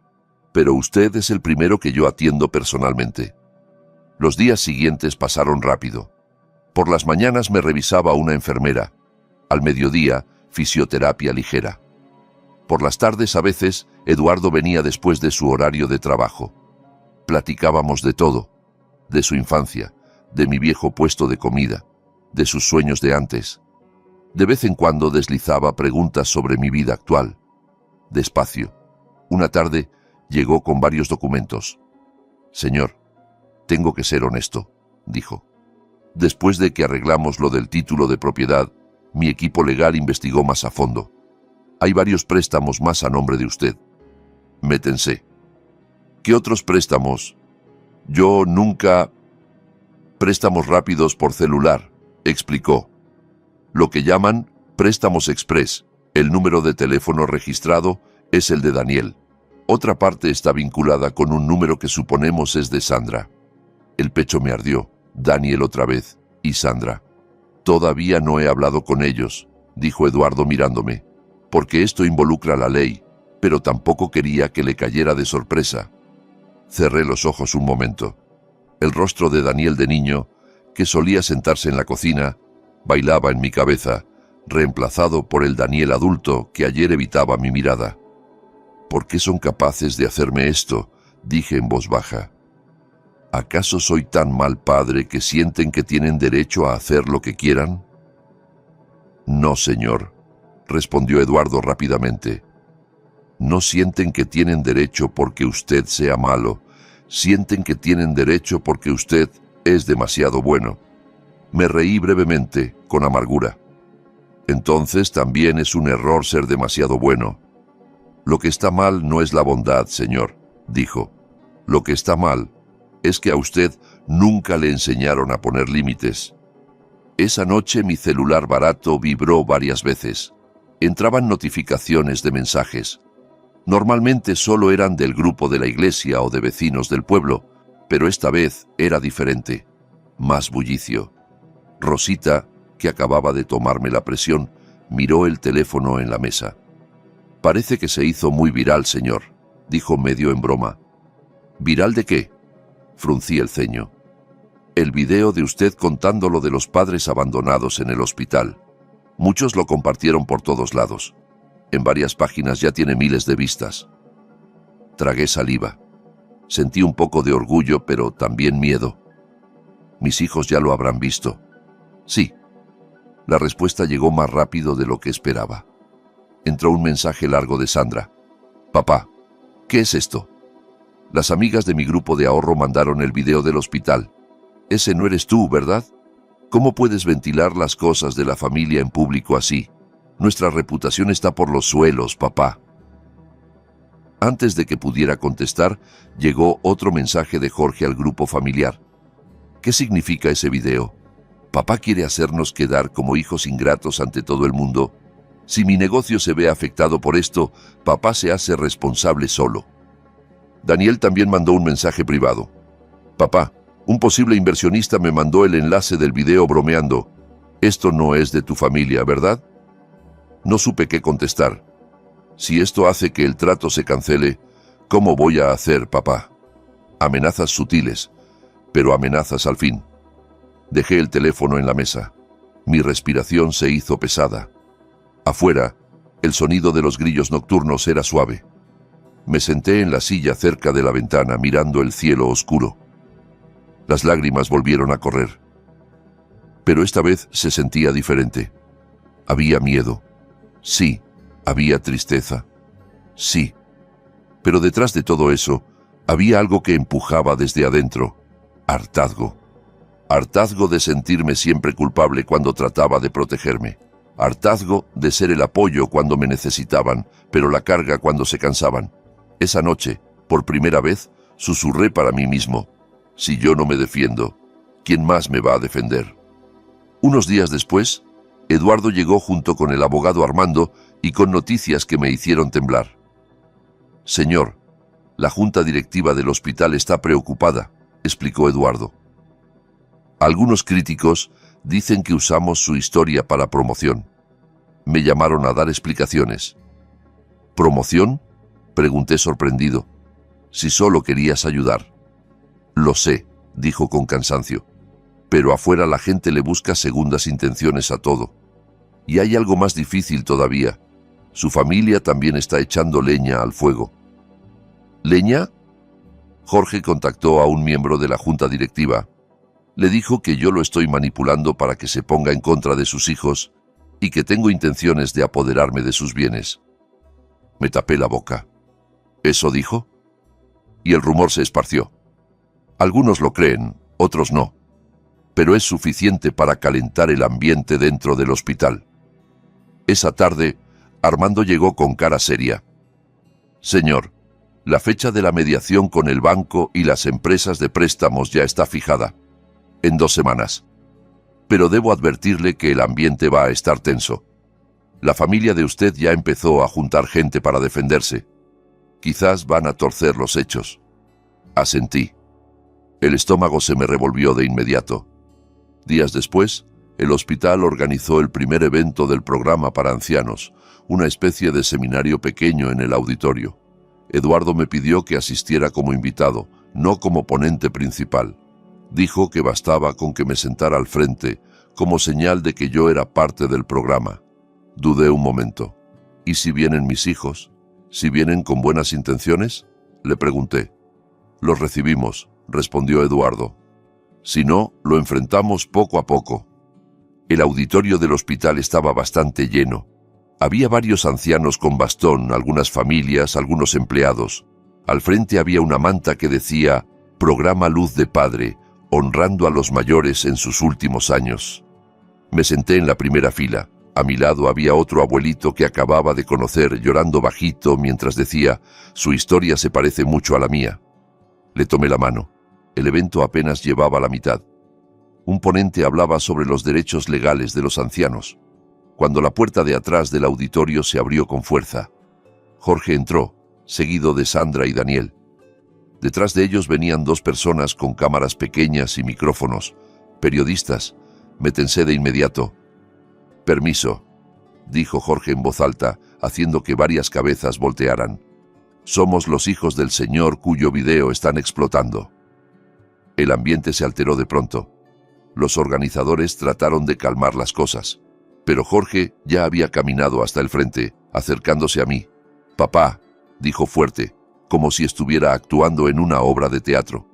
pero usted es el primero que yo atiendo personalmente». Los días siguientes pasaron rápido. Por las mañanas me revisaba una enfermera. Al mediodía, fisioterapia ligera. Por las tardes, a veces, Eduardo venía después de su horario de trabajo. Platicábamos de todo, de su infancia, de mi viejo puesto de comida, de sus sueños de antes. De vez en cuando deslizaba preguntas sobre mi vida actual. Despacio. Una tarde llegó con varios documentos. «Señor, tengo que ser honesto», dijo. «Después de que arreglamos lo del título de propiedad, mi equipo legal investigó más a fondo. Hay varios préstamos más a nombre de usted». Me tensé. «¿Qué otros préstamos?» «Yo nunca...» «Préstamos rápidos por celular», explicó. «Lo que llaman préstamos express. El número de teléfono registrado es el de Daniel. Otra parte está vinculada con un número que suponemos es de Sandra». El pecho me ardió. Daniel otra vez. Y Sandra. «Todavía no he hablado con ellos», dijo Eduardo mirándome, «porque esto involucra la ley, pero tampoco quería que le cayera de sorpresa». Cerré los ojos un momento. El rostro de Daniel de niño, que solía sentarse en la cocina, bailaba en mi cabeza, reemplazado por el Daniel adulto que ayer evitaba mi mirada. «¿Por qué son capaces de hacerme esto?», dije en voz baja. «¿Acaso soy tan mal padre que sienten que tienen derecho a hacer lo que quieran?» «No, señor», respondió Eduardo rápidamente. «No sienten que tienen derecho porque usted sea malo. Sienten que tienen derecho porque usted es demasiado bueno». Me reí brevemente, con amargura. «Entonces también es un error ser demasiado bueno». «Lo que está mal no es la bondad, señor», dijo. «Lo que está mal es que a usted nunca le enseñaron a poner límites». Esa noche mi celular barato vibró varias veces. Entraban notificaciones de mensajes. Normalmente solo eran del grupo de la iglesia o de vecinos del pueblo, pero esta vez era diferente. Más bullicio. Rosita, que acababa de tomarme la presión, miró el teléfono en la mesa. «Parece que se hizo muy viral, señor», dijo medio en broma. «¿Viral de qué?», fruncí el ceño. «El video de usted contando lo de los padres abandonados en el hospital. Muchos lo compartieron por todos lados. En varias páginas ya tiene miles de vistas». Tragué saliva. Sentí un poco de orgullo, pero también miedo. «Mis hijos ya lo habrán visto». «Sí». La respuesta llegó más rápido de lo que esperaba. Entró un mensaje largo de Sandra. «Papá, ¿qué es esto?». «Las amigas de mi grupo de ahorro mandaron el video del hospital. Ese no eres tú, ¿verdad? ¿Cómo puedes ventilar las cosas de la familia en público así? Nuestra reputación está por los suelos, papá». Antes de que pudiera contestar, llegó otro mensaje de Jorge al grupo familiar. «¿Qué significa ese video? ¿Papá quiere hacernos quedar como hijos ingratos ante todo el mundo? Si mi negocio se ve afectado por esto, papá se hace responsable solo». Daniel también mandó un mensaje privado. «Papá, un posible inversionista me mandó el enlace del video bromeando. Esto no es de tu familia, ¿verdad?». No supe qué contestar. Si esto hace que el trato se cancele, ¿cómo voy a hacer, papá? Amenazas sutiles, pero amenazas al fin. Dejé el teléfono en la mesa. Mi respiración se hizo pesada. Afuera, el sonido de los grillos nocturnos era suave. Me senté en la silla cerca de la ventana mirando el cielo oscuro. Las lágrimas volvieron a correr. Pero esta vez se sentía diferente. Había miedo. Sí. Había tristeza. Sí. Pero detrás de todo eso, había algo que empujaba desde adentro. Hartazgo. Hartazgo de sentirme siempre culpable cuando trataba de protegerme. Hartazgo de ser el apoyo cuando me necesitaban, pero la carga cuando se cansaban. Esa noche, por primera vez, susurré para mí mismo: si yo no me defiendo, ¿quién más me va a defender? Unos días después, Eduardo llegó junto con el abogado Armando y con noticias que me hicieron temblar. Señor, la junta directiva del hospital está preocupada, explicó Eduardo. Algunos críticos dicen que usamos su historia para promoción. Me llamaron a dar explicaciones. ¿Promoción?, pregunté sorprendido. Si solo querías ayudar. Lo sé, dijo con cansancio. Pero afuera la gente le busca segundas intenciones a todo. Y hay algo más difícil todavía. Su familia también está echando leña al fuego. ¿Leña? Jorge contactó a un miembro de la junta directiva. Le dijo que yo lo estoy manipulando para que se ponga en contra de sus hijos y que tengo intenciones de apoderarme de sus bienes. Me tapé la boca. ¿Eso dijo? Y el rumor se esparció. Algunos lo creen, otros no. Pero es suficiente para calentar el ambiente dentro del hospital. Esa tarde, Armando llegó con cara seria. Señor, la fecha de la mediación con el banco y las empresas de préstamos ya está fijada. En 2 semanas. Pero debo advertirle que el ambiente va a estar tenso. La familia de usted ya empezó a juntar gente para defenderse. Quizás van a torcer los hechos. Asentí. El estómago se me revolvió de inmediato. Días después, el hospital organizó el primer evento del programa para ancianos, una especie de seminario pequeño en el auditorio. Eduardo me pidió que asistiera como invitado, no como ponente principal. Dijo que bastaba con que me sentara al frente, como señal de que yo era parte del programa. Dudé un momento. ¿Y si vienen mis hijos? ¿Si vienen con buenas intenciones? Le pregunté. Los recibimos, respondió Eduardo. Si no, lo enfrentamos poco a poco. El auditorio del hospital estaba bastante lleno. Había varios ancianos con bastón, algunas familias, algunos empleados. Al frente había una manta que decía: Programa Luz de Padre, honrando a los mayores en sus últimos años. Me senté en la primera fila. A mi lado había otro abuelito que acababa de conocer, llorando bajito mientras decía: su historia se parece mucho a la mía. Le tomé la mano. El evento apenas llevaba la mitad. Un ponente hablaba sobre los derechos legales de los ancianos, cuando la puerta de atrás del auditorio se abrió con fuerza. Jorge entró, seguido de Sandra y Daniel. Detrás de ellos venían 2 personas con cámaras pequeñas y micrófonos, periodistas. Me tensé de inmediato. Permiso, dijo Jorge en voz alta, haciendo que varias cabezas voltearan. Somos los hijos del señor cuyo video están explotando. El ambiente se alteró de pronto. Los organizadores trataron de calmar las cosas, pero Jorge ya había caminado hasta el frente, acercándose a mí. Papá, dijo fuerte, como si estuviera actuando en una obra de teatro.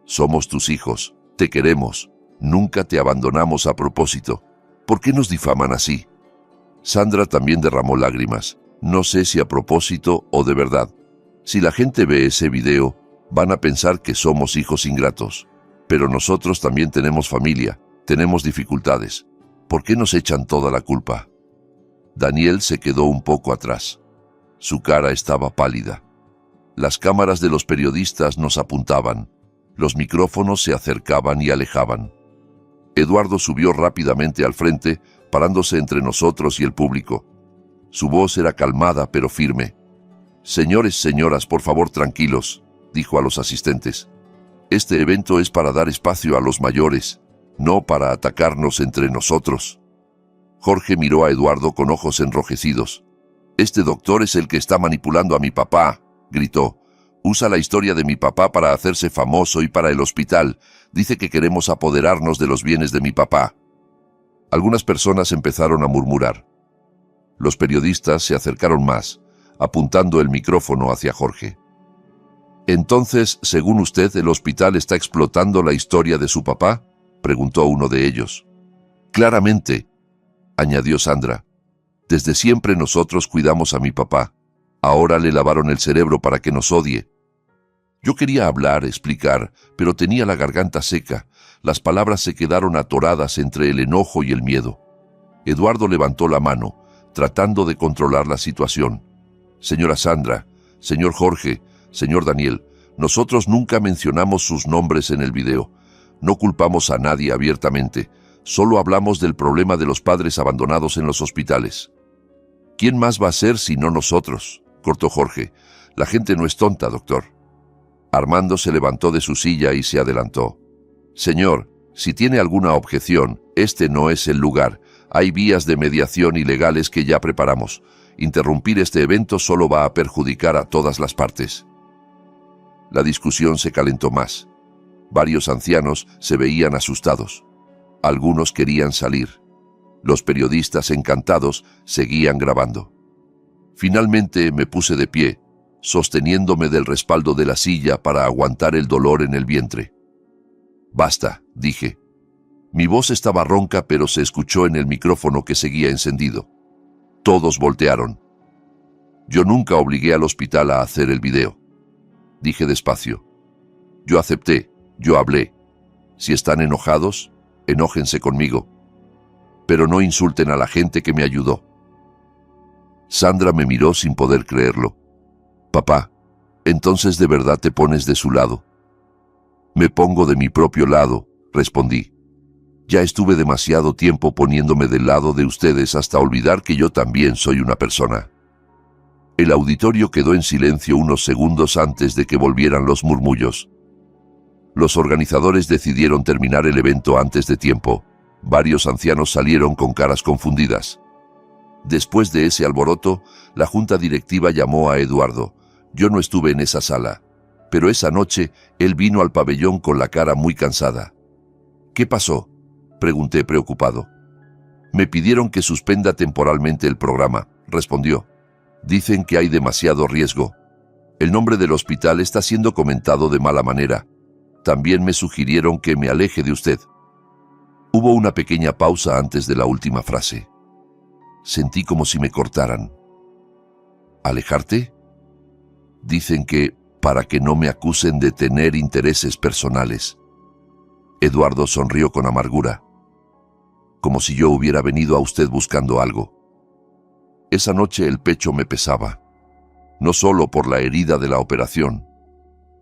Somos tus hijos, te queremos, nunca te abandonamos a propósito. ¿Por qué nos difaman así? Sandra también derramó lágrimas. No sé si a propósito o de verdad. Si la gente ve ese video, van a pensar que somos hijos ingratos. Pero nosotros también tenemos familia, tenemos dificultades. ¿Por qué nos echan toda la culpa? Daniel se quedó un poco atrás. Su cara estaba pálida. Las cámaras de los periodistas nos apuntaban. Los micrófonos se acercaban y alejaban. Eduardo subió rápidamente al frente, parándose entre nosotros y el público. Su voz era calmada pero firme. Señores, señoras, por favor, tranquilos, dijo a los asistentes. Este evento es para dar espacio a los mayores, no para atacarnos entre nosotros. Jorge miró a Eduardo con ojos enrojecidos. Este doctor es el que está manipulando a mi papá, gritó. Usa la historia de mi papá para hacerse famoso y para el hospital. Dice que queremos apoderarnos de los bienes de mi papá. Algunas personas empezaron a murmurar. Los periodistas se acercaron más, apuntando el micrófono hacia Jorge. Entonces, según usted, ¿el hospital está explotando la historia de su papá?, preguntó uno de ellos. Claramente, añadió Sandra. Desde siempre nosotros cuidamos a mi papá. Ahora le lavaron el cerebro para que nos odie. Yo quería hablar, explicar, pero tenía la garganta seca. Las palabras se quedaron atoradas entre el enojo y el miedo. Eduardo levantó la mano, tratando de controlar la situación. Señora Sandra, señor Jorge, señor Daniel, nosotros nunca mencionamos sus nombres en el video. No culpamos a nadie abiertamente. Solo hablamos del problema de los padres abandonados en los hospitales. ¿Quién más va a ser si no nosotros?, cortó Jorge. La gente no es tonta, doctor. Armando se levantó de su silla y se adelantó. Señor, si tiene alguna objeción, este no es el lugar. Hay vías de mediación y legales que ya preparamos. Interrumpir este evento solo va a perjudicar a todas las partes. La discusión se calentó más. Varios ancianos se veían asustados. Algunos querían salir. Los periodistas, encantados, seguían grabando. Finalmente me puse de pie, sosteniéndome del respaldo de la silla para aguantar el dolor en el vientre. «Basta», dije. Mi voz estaba ronca, pero se escuchó en el micrófono que seguía encendido. Todos voltearon. Yo nunca obligué al hospital a hacer el video. Dije despacio. Yo acepté, yo hablé. Si están enojados, enójense conmigo. Pero no insulten a la gente que me ayudó. Sandra me miró sin poder creerlo. Papá, ¿entonces de verdad te pones de su lado? Me pongo de mi propio lado, respondí. Ya estuve demasiado tiempo poniéndome del lado de ustedes hasta olvidar que yo también soy una persona. El auditorio quedó en silencio unos segundos antes de que volvieran los murmullos. Los organizadores decidieron terminar el evento antes de tiempo. Varios ancianos salieron con caras confundidas. Después de ese alboroto, la junta directiva llamó a Eduardo. Yo no estuve en esa sala, pero esa noche él vino al pabellón con la cara muy cansada. ¿Qué pasó?, pregunté preocupado. Me pidieron que suspenda temporalmente el programa, respondió. Dicen que hay demasiado riesgo. El nombre del hospital está siendo comentado de mala manera. También me sugirieron que me aleje de usted. Hubo una pequeña pausa antes de la última frase. Sentí como si me cortaran. ¿Alejarte? Dicen que para que no me acusen de tener intereses personales. Eduardo sonrió con amargura, como si yo hubiera venido a usted buscando algo. Esa noche el pecho me pesaba, no solo por la herida de la operación.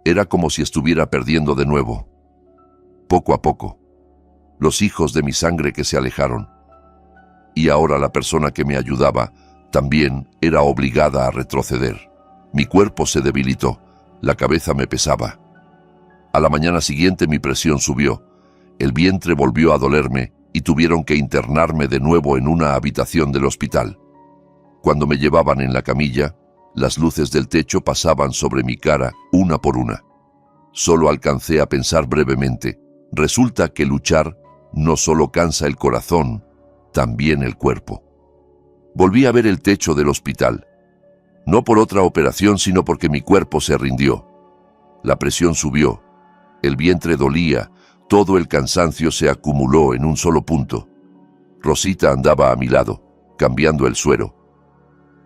Era como si estuviera perdiendo de nuevo. Poco a poco, los hijos de mi sangre que se alejaron. Y ahora la persona que me ayudaba también era obligada a retroceder. Mi cuerpo se debilitó, la cabeza me pesaba. A la mañana siguiente mi presión subió, el vientre volvió a dolerme y tuvieron que internarme de nuevo en una habitación del hospital. Cuando me llevaban en la camilla, las luces del techo pasaban sobre mi cara una por una. Solo alcancé a pensar brevemente, resulta que luchar no solo cansa el corazón, también el cuerpo. Volví a ver el techo del hospital, no por otra operación, sino porque mi cuerpo se rindió. La presión subió, el vientre dolía, todo el cansancio se acumuló en un solo punto. Rosita andaba a mi lado, cambiando el suero.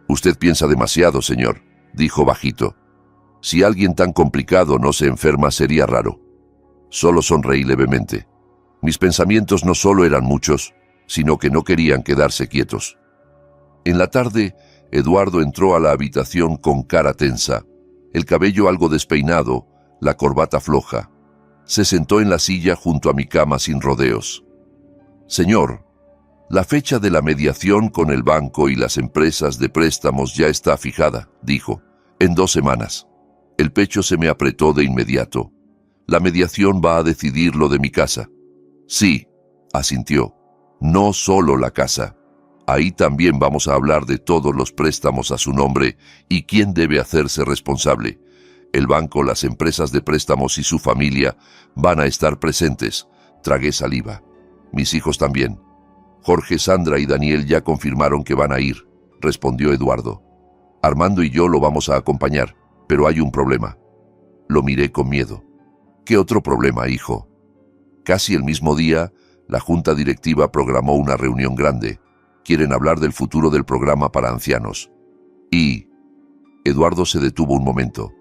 Usted piensa demasiado, señor, dijo bajito. Si alguien tan complicado no se enferma sería raro. Solo sonreí levemente. Mis pensamientos no solo eran muchos, sino que no querían quedarse quietos. En la tarde, Eduardo entró a la habitación con cara tensa, el cabello algo despeinado, la corbata floja. Se sentó en la silla junto a mi cama sin rodeos. Señor, la fecha de la mediación con el banco y las empresas de préstamos ya está fijada, dijo, en 2 semanas. El pecho se me apretó de inmediato. La mediación va a decidir lo de mi casa. Sí, asintió, no solo la casa. Ahí también vamos a hablar de todos los préstamos a su nombre y quién debe hacerse responsable. El banco, las empresas de préstamos y su familia van a estar presentes. Tragué saliva. Mis hijos también. Jorge, Sandra y Daniel ya confirmaron que van a ir, respondió Eduardo. Armando y yo lo vamos a acompañar, pero hay un problema. Lo miré con miedo. ¿Qué otro problema, hijo? Casi el mismo día, la junta directiva programó una reunión grande. Quieren hablar del futuro del programa para ancianos. Y... Eduardo se detuvo un momento.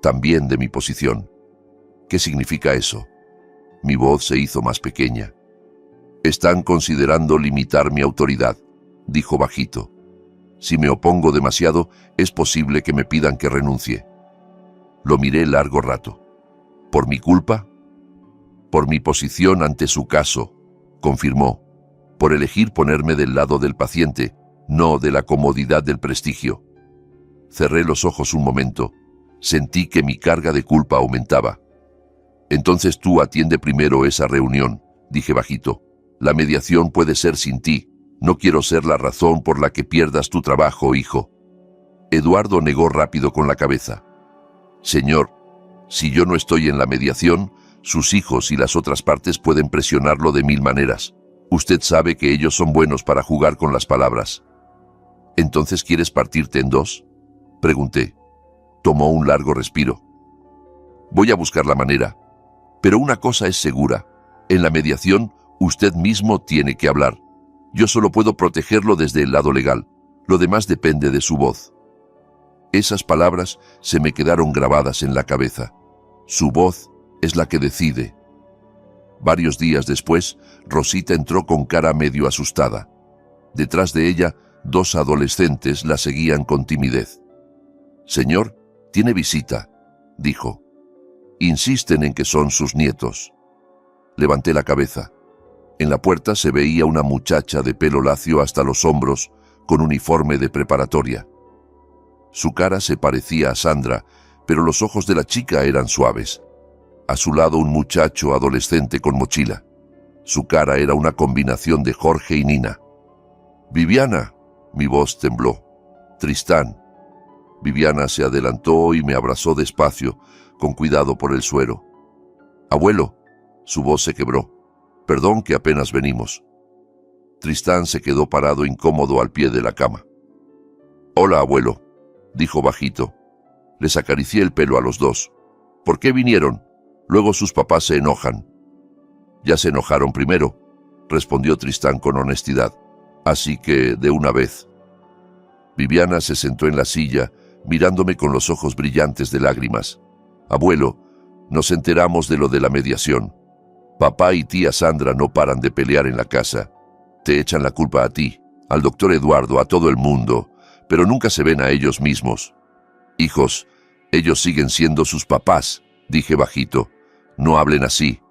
También de mi posición. ¿Qué significa eso? Mi voz se hizo más pequeña. Están considerando limitar mi autoridad, dijo bajito. Si me opongo demasiado, es posible que me pidan que renuncie. Lo miré largo rato. ¿Por mi culpa? Por mi posición ante su caso, confirmó. Por elegir ponerme del lado del paciente, no de la comodidad del prestigio. Cerré los ojos un momento. Sentí que mi carga de culpa aumentaba. Entonces tú atiende primero esa reunión, dije bajito. La mediación puede ser sin ti. No quiero ser la razón por la que pierdas tu trabajo, hijo. Eduardo negó rápido con la cabeza. Señor, si yo no estoy en la mediación, sus hijos y las otras partes pueden presionarlo de 1000 maneras. Usted sabe que ellos son buenos para jugar con las palabras. ¿Entonces quieres partirte en dos? Pregunté. Tomó un largo respiro. Voy a buscar la manera. Pero una cosa es segura. En la mediación, usted mismo tiene que hablar. Yo solo puedo protegerlo desde el lado legal. Lo demás depende de su voz. Esas palabras se me quedaron grabadas en la cabeza. Su voz es la que decide. Varios días después, Rosita entró con cara medio asustada. Detrás de ella, 2 adolescentes la seguían con timidez. «Señor, tiene visita», dijo. «Insisten en que son sus nietos». Levanté la cabeza. En la puerta se veía una muchacha de pelo lacio hasta los hombros, con uniforme de preparatoria. Su cara se parecía a Sandra, pero los ojos de la chica eran suaves. A su lado un muchacho adolescente con mochila. Su cara era una combinación de Jorge y Nina. «Viviana», mi voz tembló. «Tristán». Viviana se adelantó y me abrazó despacio, con cuidado por el suero. «Abuelo», su voz se quebró. «Perdón que apenas venimos». Tristán se quedó parado incómodo al pie de la cama. «Hola, abuelo», dijo bajito. Les acaricié el pelo a los dos. «¿Por qué vinieron? Luego sus papás se enojan». «Ya se enojaron primero», respondió Tristán con honestidad. «Así que, de una vez». Viviana se sentó en la silla, mirándome con los ojos brillantes de lágrimas. «Abuelo, nos enteramos de lo de la mediación. Papá y tía Sandra no paran de pelear en la casa. Te echan la culpa a ti, al doctor Eduardo, a todo el mundo, pero nunca se ven a ellos mismos. Hijos, ellos siguen siendo sus papás», dije bajito. «No hablen así».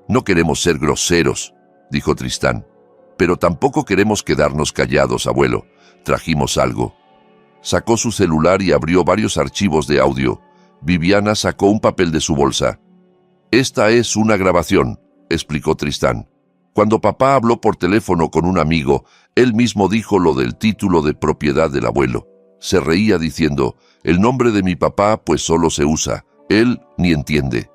«No queremos ser groseros», dijo Tristán. «Pero tampoco queremos quedarnos callados, abuelo. Trajimos algo». Sacó su celular y abrió varios archivos de audio. Viviana sacó un papel de su bolsa. «Esta es una grabación», explicó Tristán. «Cuando papá habló por teléfono con un amigo, él mismo dijo lo del título de propiedad del abuelo. Se reía diciendo, el nombre de mi papá pues solo se usa, él ni entiende».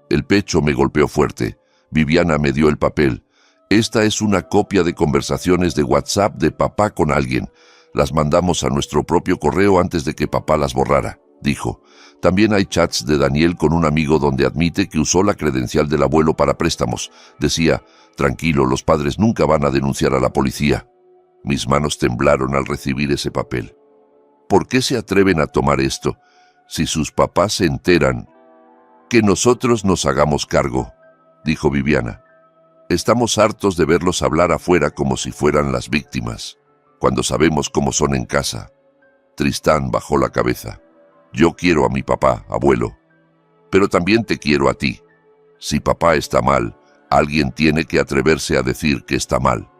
El pecho me golpeó fuerte. Viviana me dio el papel. «Esta es una copia de conversaciones de WhatsApp de papá con alguien. Las mandamos a nuestro propio correo antes de que papá las borrara», dijo. «También hay chats de Daniel con un amigo donde admite que usó la credencial del abuelo para préstamos. Decía, tranquilo, los padres nunca van a denunciar a la policía». Mis manos temblaron al recibir ese papel. ¿Por qué se atreven a tomar esto? Si sus papás se enteran. «Que nosotros nos hagamos cargo», dijo Viviana. «Estamos hartos de verlos hablar afuera como si fueran las víctimas, cuando sabemos cómo son en casa». Tristán bajó la cabeza. «Yo quiero a mi papá, abuelo. Pero también te quiero a ti. Si papá está mal, alguien tiene que atreverse a decir que está mal.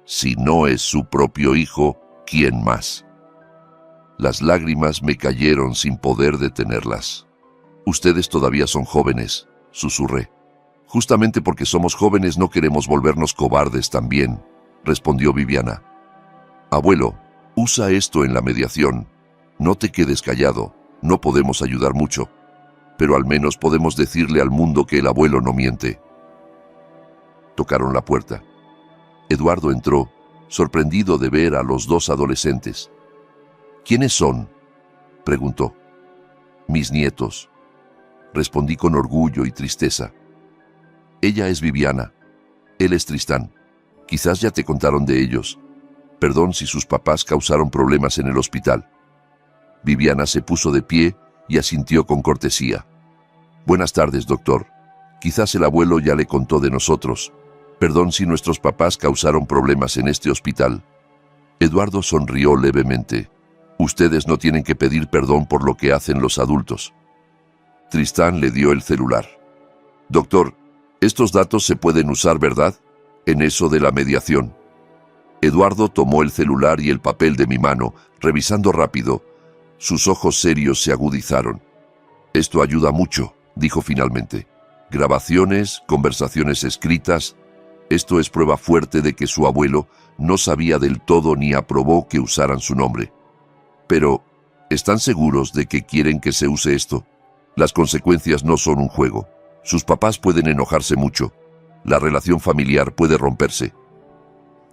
Si no es su propio hijo, ¿quién más?». Las lágrimas me cayeron sin poder detenerlas. «Ustedes todavía son jóvenes», susurré. «Justamente porque somos jóvenes no queremos volvernos cobardes también», respondió Viviana. «Abuelo, usa esto en la mediación. No te quedes callado. No podemos ayudar mucho, pero al menos podemos decirle al mundo que el abuelo no miente». Tocaron la puerta. Eduardo entró, sorprendido de ver a los 2 respondí con orgullo y tristeza. Ella es Viviana. Él es Tristán. Quizás ya te contaron de ellos. Perdón si sus papás causaron problemas en el hospital. Viviana se puso de pie y asintió con cortesía. Buenas tardes, doctor. Quizás el abuelo ya le contó de nosotros. Perdón si nuestros papás causaron problemas en este hospital. Eduardo sonrió levemente. Ustedes no tienen que pedir perdón por lo que hacen los adultos. Tristán le dio el celular. Doctor, estos datos se pueden usar, ¿verdad? En eso de la mediación. Eduardo tomó el celular y el papel de mi mano, revisando rápido. Sus ojos serios se agudizaron. Esto ayuda mucho, dijo finalmente. Grabaciones, conversaciones escritas. Esto es prueba fuerte de que su abuelo no sabía del todo ni aprobó que usaran su nombre. Pero, ¿están seguros de que quieren que se use esto? Las consecuencias no son un juego. Sus papás pueden enojarse mucho. La relación familiar puede romperse.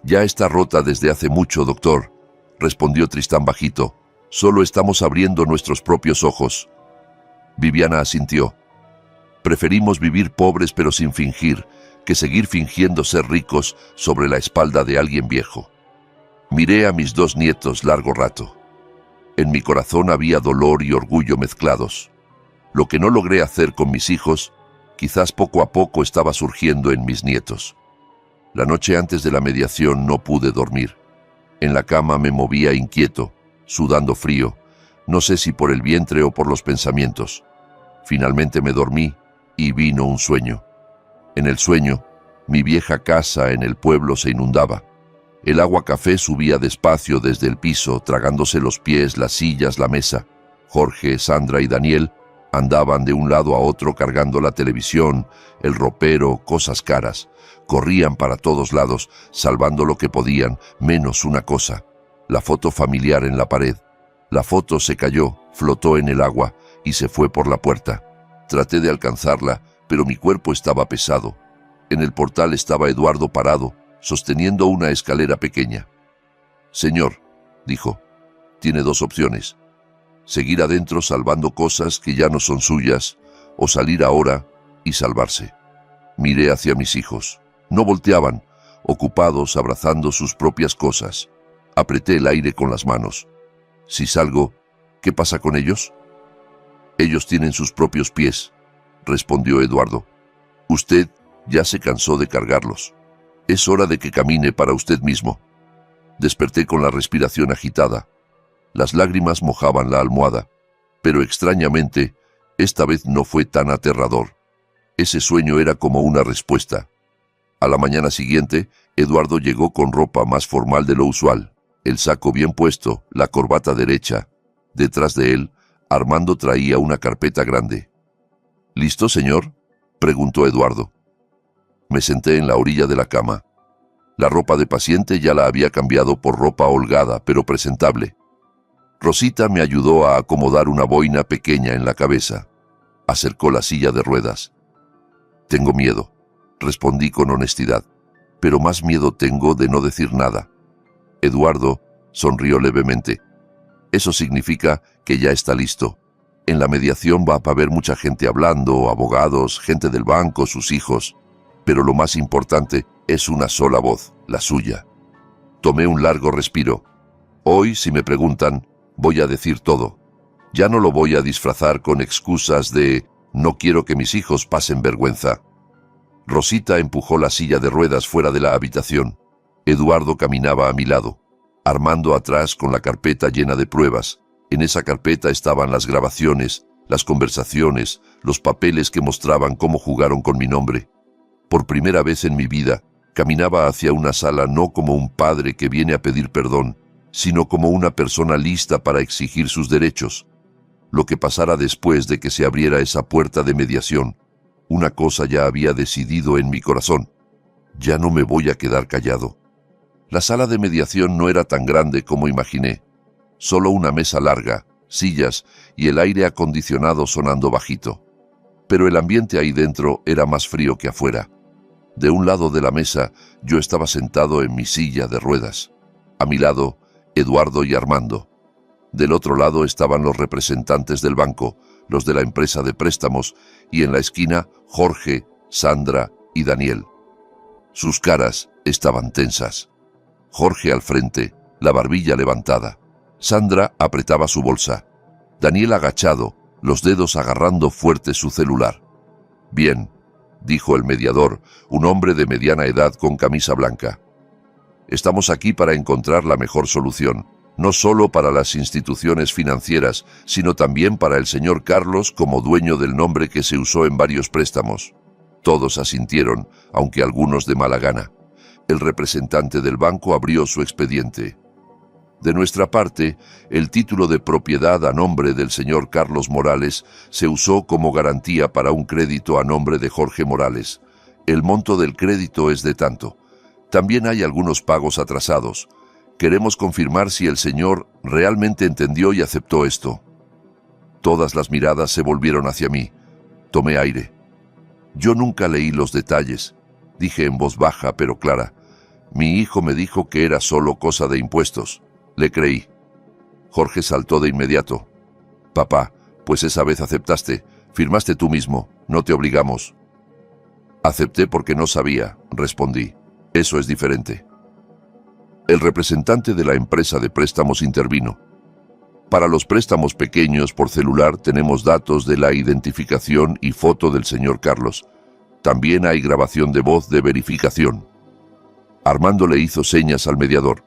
Ya está rota desde hace mucho, doctor, respondió Tristán bajito. Solo estamos abriendo nuestros propios ojos. Viviana asintió. Preferimos vivir pobres pero sin fingir, que seguir fingiendo ser ricos sobre la espalda de alguien viejo. Miré a mis 2 nietos largo rato. En mi corazón había dolor y orgullo mezclados. Lo que no logré hacer con mis hijos, quizás poco a poco estaba surgiendo en mis nietos. La noche antes de la mediación no pude dormir. En la cama me movía inquieto, sudando frío, no sé si por el vientre o por los pensamientos. Finalmente me dormí y vino un sueño. En el sueño, mi vieja casa en el pueblo se inundaba. El agua café subía despacio desde el piso, tragándose los pies, las sillas, la mesa. Jorge, Sandra y Daniel andaban de un lado a otro cargando la televisión, el ropero, cosas caras. Corrían para todos lados, salvando lo que podían, menos una cosa: la foto familiar en la pared. La foto se cayó, flotó en el agua y se fue por la puerta. Traté de alcanzarla, pero mi cuerpo estaba pesado. En el portal estaba Eduardo parado, sosteniendo una escalera pequeña. Señor, dijo, tiene 2 opciones. Seguir adentro salvando cosas que ya no son suyas, o salir ahora y salvarse. Miré hacia mis hijos. No volteaban, ocupados abrazando sus propias cosas. Apreté el aire con las manos. Si salgo, ¿qué pasa con ellos? Ellos tienen sus propios pies, respondió Eduardo. Usted ya se cansó de cargarlos. Es hora de que camine para usted mismo. Desperté con la respiración agitada. Las lágrimas mojaban la almohada, pero extrañamente, esta vez no fue tan aterrador. Ese sueño era como una respuesta. A la mañana siguiente, Eduardo llegó con ropa más formal de lo usual, el saco bien puesto, la corbata derecha. Detrás de él, Armando traía una carpeta grande. ¿Listo, señor?, preguntó Eduardo. Me senté en la orilla de la cama. La ropa de paciente ya la había cambiado por ropa holgada, pero presentable. Rosita me ayudó a acomodar una boina pequeña en la cabeza. Acercó la silla de ruedas. Tengo miedo, respondí con honestidad, pero más miedo tengo de no decir nada. Eduardo sonrió levemente. Eso significa que ya está listo. En la mediación va a haber mucha gente hablando, abogados, gente del banco, sus hijos. Pero lo más importante es una sola voz, la suya. Tomé un largo respiro. Hoy, si me preguntan, voy a decir todo. Ya no lo voy a disfrazar con excusas de no quiero que mis hijos pasen vergüenza. Rosita empujó la silla de ruedas fuera de la habitación. Eduardo caminaba a mi lado, Armando atrás con la carpeta llena de pruebas. En esa carpeta estaban las grabaciones, las conversaciones, los papeles que mostraban cómo jugaron con mi nombre. Por primera vez en mi vida, caminaba hacia una sala no como un padre que viene a pedir perdón, sino como una persona lista para exigir sus derechos. Lo que pasara después de que se abriera esa puerta de mediación, una cosa ya había decidido en mi corazón. Ya no me voy a quedar callado. La sala de mediación no era tan grande como imaginé. Solo una mesa larga, sillas y el aire acondicionado sonando bajito. Pero el ambiente ahí dentro era más frío que afuera. De un lado de la mesa yo estaba sentado en mi silla de ruedas. A mi lado, Eduardo y Armando. Del otro lado estaban los representantes del banco, los de la empresa de préstamos, y en la esquina Jorge, Sandra y Daniel. Sus caras estaban tensas. Jorge al frente, la barbilla levantada. Sandra apretaba su bolsa. Daniel agachado, los dedos agarrando fuerte su celular. «Bien», dijo el mediador, un hombre de mediana edad con camisa blanca. «Estamos aquí para encontrar la mejor solución, no solo para las instituciones financieras, sino también para el señor Carlos como dueño del nombre que se usó en varios préstamos». Todos asintieron, aunque algunos de mala gana. El representante del banco abrió su expediente. «De nuestra parte, el título de propiedad a nombre del señor Carlos Morales se usó como garantía para un crédito a nombre de Jorge Morales. El monto del crédito es de tanto. También hay algunos pagos atrasados. Queremos confirmar si el señor realmente entendió y aceptó esto». Todas las miradas se volvieron hacia mí. Tomé aire. «Yo nunca leí los detalles», dije en voz baja pero clara. «Mi hijo me dijo que era solo cosa de impuestos. Le creí». Jorge saltó de inmediato. «Papá, pues esa vez aceptaste. Firmaste tú mismo. No te obligamos». «Acepté porque no sabía», respondí. «Eso es diferente». El representante de la empresa de préstamos intervino. «Para los préstamos pequeños por celular tenemos datos de la identificación y foto del señor Carlos. También hay grabación de voz de verificación». Armando le hizo señas al mediador.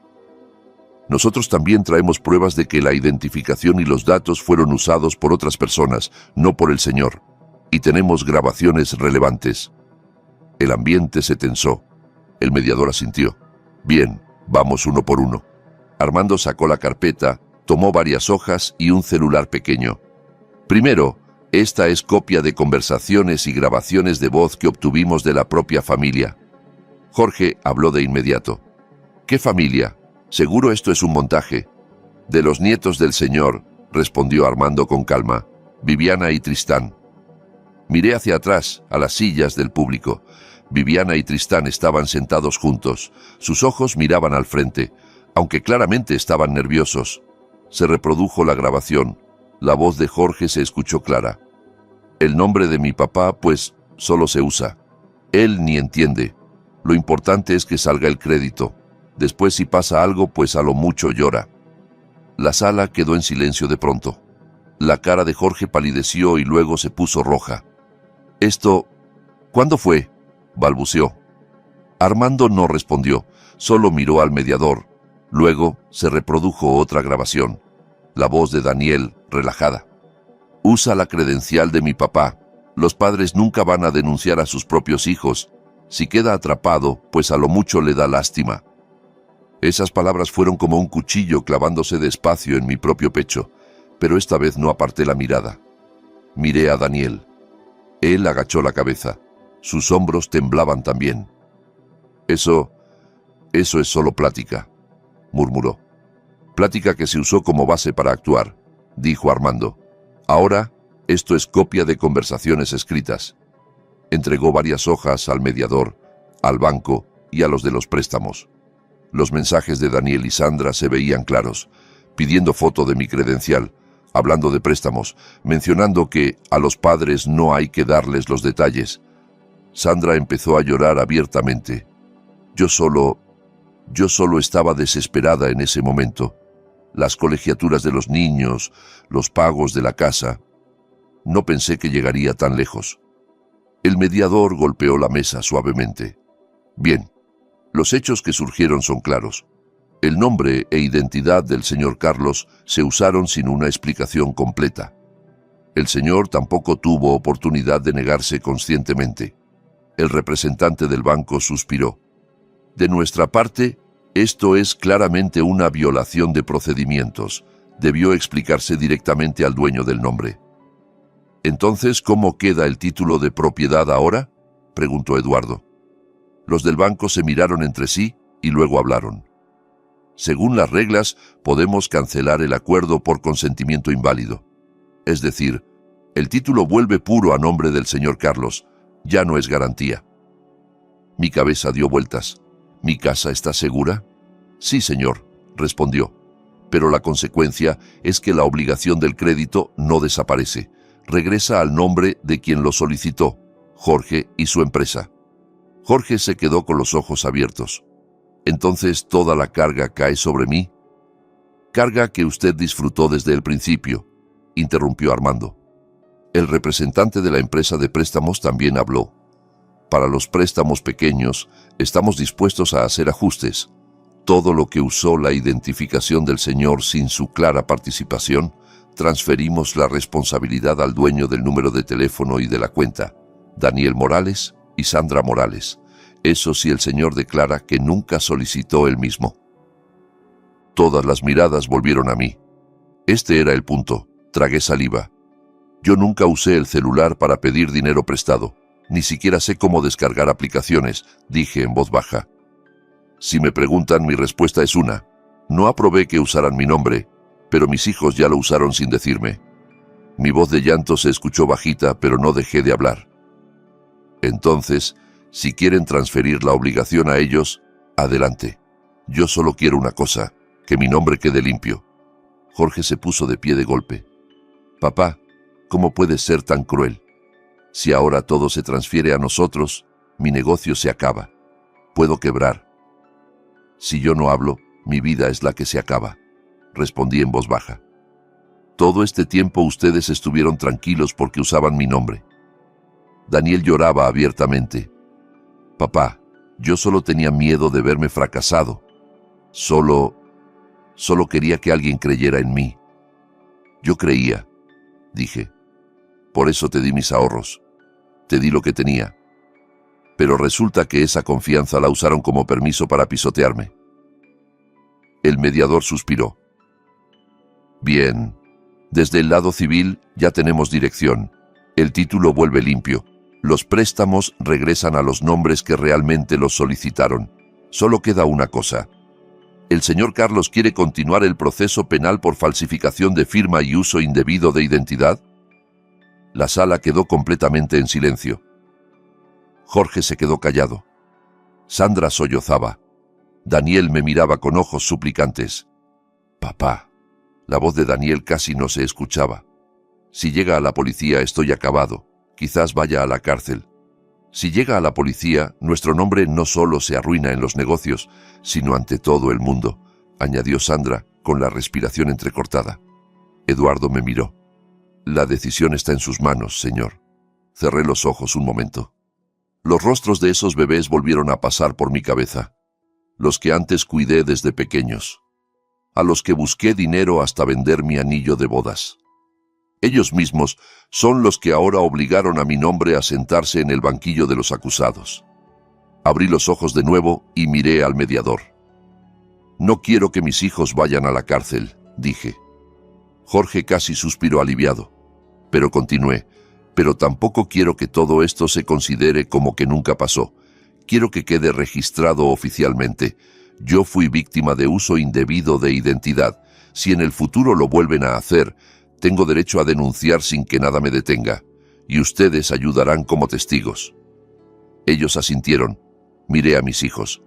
«Nosotros también traemos pruebas de que la identificación y los datos fueron usados por otras personas, no por el señor. Y tenemos grabaciones relevantes». El ambiente se tensó. El mediador asintió. «Bien, vamos uno por uno». Armando sacó la carpeta, tomó varias hojas y un celular pequeño. «Primero, esta es copia de conversaciones y grabaciones de voz que obtuvimos de la propia familia». Jorge habló de inmediato. «¿Qué familia? Seguro esto es un montaje». «De los nietos del señor», respondió Armando con calma. «Viviana y Tristán». Miré hacia atrás, a las sillas del público. Viviana y Tristán estaban sentados juntos. Sus ojos miraban al frente, aunque claramente estaban nerviosos. Se reprodujo la grabación. La voz de Jorge se escuchó clara. «El nombre de mi papá, pues, solo se usa. Él ni entiende. Lo importante es que salga el crédito. Después si pasa algo, pues a lo mucho llora». La sala quedó en silencio de pronto. La cara de Jorge palideció y luego se puso roja. «Esto... ¿cuándo fue?», balbuceó. Armando no respondió, solo miró al mediador. Luego se reprodujo otra grabación. La voz de Daniel, relajada. «Usa la credencial de mi papá. Los padres nunca van a denunciar a sus propios hijos. Si queda atrapado, pues a lo mucho le da lástima». Esas palabras fueron como un cuchillo clavándose despacio en mi propio pecho, pero esta vez no aparté la mirada. Miré a Daniel. Él agachó la cabeza. Sus hombros temblaban también. Eso es solo plática», murmuró. «Plática que se usó como base para actuar», dijo Armando. «Ahora, esto es copia de conversaciones escritas». Entregó varias hojas al mediador, al banco y a los de los préstamos. Los mensajes de Daniel y Sandra se veían claros, pidiendo foto de mi credencial, hablando de préstamos, mencionando que a los padres no hay que darles los detalles. Sandra empezó a llorar abiertamente. Yo solo estaba desesperada en ese momento. Las colegiaturas de los niños, los pagos de la casa. No pensé que llegaría tan lejos. El mediador golpeó la mesa suavemente. «Bien, los hechos que surgieron son claros. El nombre e identidad del señor Carlos se usaron sin una explicación completa. El señor tampoco tuvo oportunidad de negarse conscientemente». El representante del banco suspiró. «De nuestra parte, esto es claramente una violación de procedimientos. Debió explicarse directamente al dueño del nombre». «Entonces, ¿cómo queda el título de propiedad ahora?», preguntó Eduardo. Los del banco se miraron entre sí y luego hablaron. «Según las reglas, podemos cancelar el acuerdo por consentimiento inválido. Es decir, el título vuelve puro a nombre del señor Carlos. Ya no es garantía». Mi cabeza dio vueltas. «¿Mi casa está segura?». «Sí, señor», respondió. «Pero la consecuencia es que la obligación del crédito no desaparece. regresa al nombre de quien lo solicitó, Jorge y su empresa. Jorge se quedó con los ojos abiertos. ¿Entonces toda la carga cae sobre mí? Carga que usted disfrutó desde el principio, interrumpió Armando. El representante de la empresa de préstamos también habló. Para los préstamos pequeños, estamos dispuestos a hacer ajustes. Todo lo que usó la identificación del señor sin su clara participación, transferimos la responsabilidad al dueño del número de teléfono y de la cuenta, Daniel Morales y Sandra Morales. Eso si el señor declara que nunca solicitó él mismo. Todas las miradas volvieron a mí. Este era el punto. Tragué saliva. Yo nunca usé el celular para pedir dinero prestado. Ni siquiera sé cómo descargar aplicaciones, dije en voz baja. Si me preguntan, mi respuesta es una. No aprobé que usaran mi nombre, pero mis hijos ya lo usaron sin decirme. Mi voz de llanto se escuchó bajita, pero no dejé de hablar. Entonces, si quieren transferir la obligación a ellos, adelante. Yo solo quiero una cosa, que mi nombre quede limpio. Jorge se puso de pie de golpe. Papá, ¿cómo puedes ser tan cruel? Si ahora todo se transfiere a nosotros, mi negocio se acaba. Puedo quebrar. Si yo no hablo, mi vida es la que se acaba, respondí en voz baja. Todo este tiempo ustedes estuvieron tranquilos porque usaban mi nombre. Daniel lloraba abiertamente. Papá, yo solo tenía miedo de verme fracasado. Solo quería que alguien creyera en mí. Yo creía, dije. Por eso te di mis ahorros. Te di lo que tenía. Pero resulta que esa confianza la usaron como permiso para pisotearme. El mediador suspiró. Bien, desde el lado civil ya tenemos dirección. El título vuelve limpio. Los préstamos regresan a los nombres que realmente los solicitaron. Solo queda una cosa. ¿El señor Carlos quiere continuar el proceso penal por falsificación de firma y uso indebido de identidad? La sala quedó completamente en silencio. Jorge se quedó callado. Sandra sollozaba. Daniel me miraba con ojos suplicantes. Papá. La voz de Daniel casi no se escuchaba. Si llega a la policía estoy acabado. Quizás vaya a la cárcel. Si llega a la policía, nuestro nombre no solo se arruina en los negocios, sino ante todo el mundo, añadió Sandra con la respiración entrecortada. Eduardo me miró. La decisión está en sus manos, señor. Cerré los ojos un momento. Los rostros de esos bebés volvieron a pasar por mi cabeza. Los que antes cuidé desde pequeños. A los que busqué dinero hasta vender mi anillo de bodas. Ellos mismos son los que ahora obligaron a mi nombre a sentarse en el banquillo de los acusados. Abrí los ojos de nuevo y miré al mediador. No quiero que mis hijos vayan a la cárcel, dije. Jorge casi suspiró aliviado, pero continué. Pero tampoco quiero que todo esto se considere como que nunca pasó. Quiero que quede registrado oficialmente. Yo fui víctima de uso indebido de identidad. Si en el futuro lo vuelven a hacer, tengo derecho a denunciar sin que nada me detenga, y ustedes ayudarán como testigos. Ellos asintieron. Miré a mis hijos.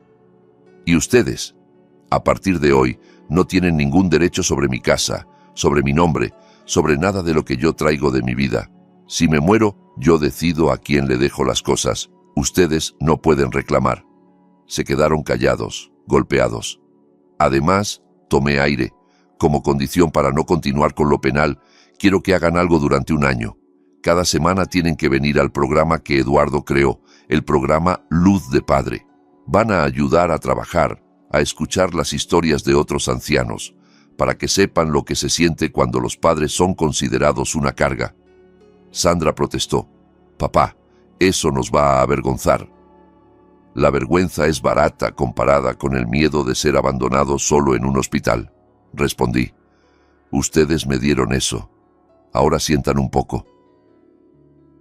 ¿Y ustedes? A partir de hoy, no tienen ningún derecho sobre mi casa, sobre mi nombre, sobre nada de lo que yo traigo de mi vida. Si me muero, yo decido a quién le dejo las cosas. Ustedes no pueden reclamar. Se quedaron callados, golpeados. Además, tomé aire. Como condición para no continuar con lo penal, quiero que hagan algo durante un año. Cada semana tienen que venir al programa que Eduardo creó, el programa Luz de Padre. Van a ayudar a trabajar, a escuchar las historias de otros ancianos, para que sepan lo que se siente cuando los padres son considerados una carga. Sandra protestó. Papá, eso nos va a avergonzar. La vergüenza es barata comparada con el miedo de ser abandonado solo en un hospital. Respondí. Ustedes me dieron eso. Ahora sientan un poco.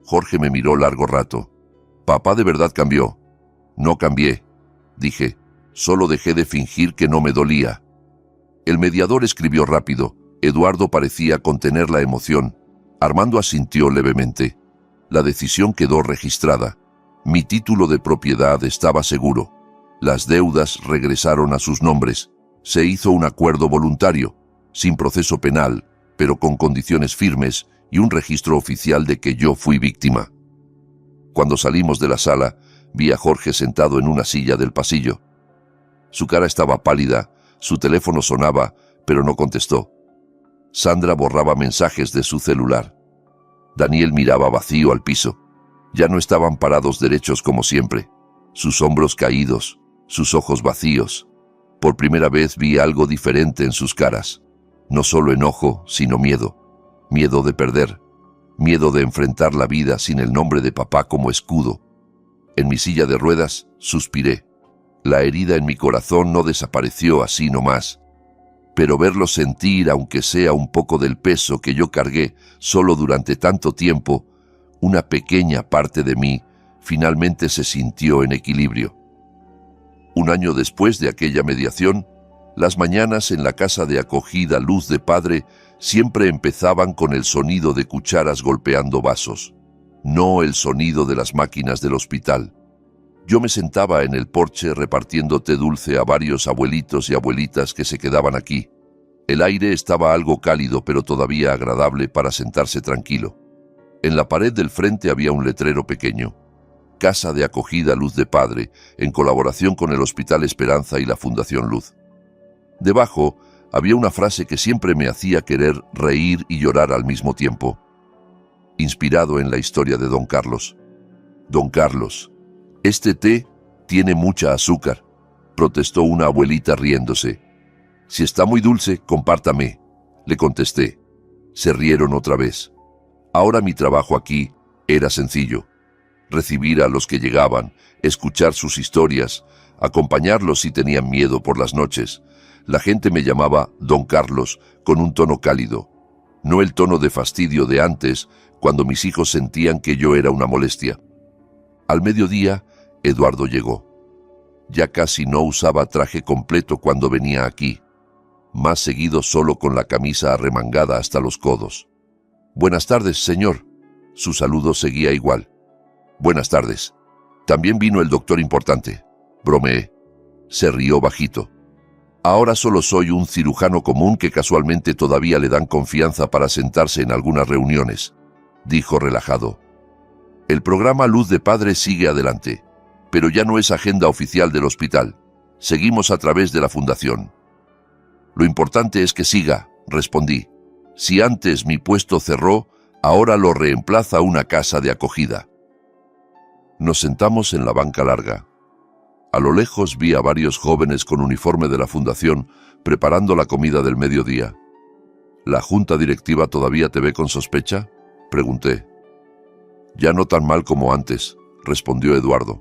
Jorge me miró largo rato. Papá de verdad cambió. No cambié, dije. Solo dejé de fingir que no me dolía. El mediador escribió rápido. Eduardo parecía contener la emoción. Armando asintió levemente. La decisión quedó registrada. Mi título de propiedad estaba seguro. Las deudas regresaron a sus nombres. Se hizo un acuerdo voluntario, sin proceso penal, pero con condiciones firmes y un registro oficial de que yo fui víctima. Cuando salimos de la sala, vi a Jorge sentado en una silla del pasillo. Su cara estaba pálida, su teléfono sonaba, pero no contestó. Sandra borraba mensajes de su celular. Daniel miraba vacío al piso. Ya no estaban parados derechos como siempre. Sus hombros caídos, sus ojos vacíos. Por primera vez vi algo diferente en sus caras. No solo enojo, sino miedo. Miedo de perder. Miedo de enfrentar la vida sin el nombre de papá como escudo. En mi silla de ruedas, suspiré. La herida en mi corazón no desapareció así nomás. Pero verlo sentir, aunque sea un poco del peso que yo cargué solo durante tanto tiempo, una pequeña parte de mí finalmente se sintió en equilibrio. Un año después de aquella mediación, las mañanas en la casa de acogida Luz de Padre siempre empezaban con el sonido de cucharas golpeando vasos, no el sonido de las máquinas del hospital. Yo me sentaba en el porche repartiendo té dulce a varios abuelitos y abuelitas que se quedaban aquí. El aire estaba algo cálido, pero todavía agradable para sentarse tranquilo. En la pared del frente había un letrero pequeño. Casa de acogida Luz de Padre, en colaboración con el Hospital Esperanza y la Fundación Luz. Debajo había una frase que siempre me hacía querer reír y llorar al mismo tiempo. Inspirado en la historia de Don Carlos. Don Carlos, este té tiene mucha azúcar, protestó una abuelita riéndose. Si está muy dulce, compártame, le contesté. Se rieron otra vez. Ahora mi trabajo aquí era sencillo. Recibir a los que llegaban, escuchar sus historias, acompañarlos si tenían miedo por las noches. La gente me llamaba Don Carlos con un tono cálido, no el tono de fastidio de antes, cuando mis hijos sentían que yo era una molestia. Al mediodía, Eduardo llegó. Ya casi no usaba traje completo cuando venía aquí. Más seguido solo con la camisa arremangada hasta los codos. Buenas tardes, señor. Su saludo seguía igual. Buenas tardes. También vino el doctor importante. Bromeé. Se rió bajito. Ahora solo soy un cirujano común que casualmente todavía le dan confianza para sentarse en algunas reuniones, dijo relajado. El programa Luz de Padre sigue adelante, pero ya no es agenda oficial del hospital. Seguimos a través de la fundación. Lo importante es que siga, respondí. Si antes mi puesto cerró, ahora lo reemplaza una casa de acogida. Nos sentamos en la banca larga. A lo lejos vi a varios jóvenes con uniforme de la fundación preparando la comida del mediodía. ¿La junta directiva todavía te ve con sospecha?, pregunté. Ya no tan mal como antes, respondió Eduardo.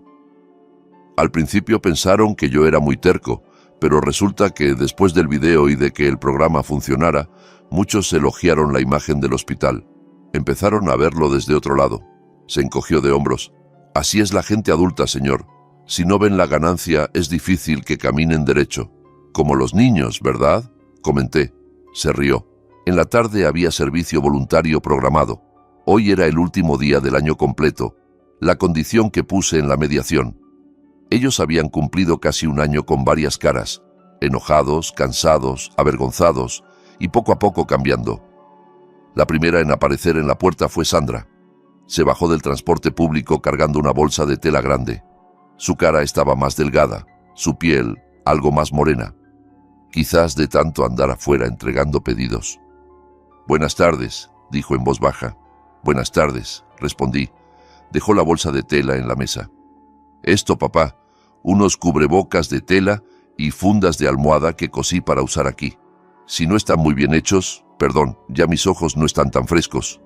Al principio pensaron que yo era muy terco, pero resulta que después del video y de que el programa funcionara, muchos elogiaron la imagen del hospital. Empezaron a verlo desde otro lado. Se encogió de hombros. Así es la gente adulta, señor. Si no ven la ganancia, es difícil que caminen derecho. Como los niños, ¿verdad?, comenté. Se rió. En la tarde había servicio voluntario programado. Hoy era el último día del año completo, la condición que puse en la mediación. Ellos habían cumplido casi un año con varias caras, enojados, cansados, avergonzados, y poco a poco cambiando. La primera en aparecer en la puerta fue Sandra. Se bajó del transporte público cargando una bolsa de tela grande. Su cara estaba más delgada, su piel algo más morena, quizás de tanto andar afuera entregando pedidos. Buenas tardes, dijo en voz baja. Buenas tardes, respondí. Dejó la bolsa de tela en la mesa. Esto, papá, unos cubrebocas de tela y fundas de almohada que cosí para usar aquí. Si no están muy bien hechos, perdón, ya mis ojos no están tan frescos.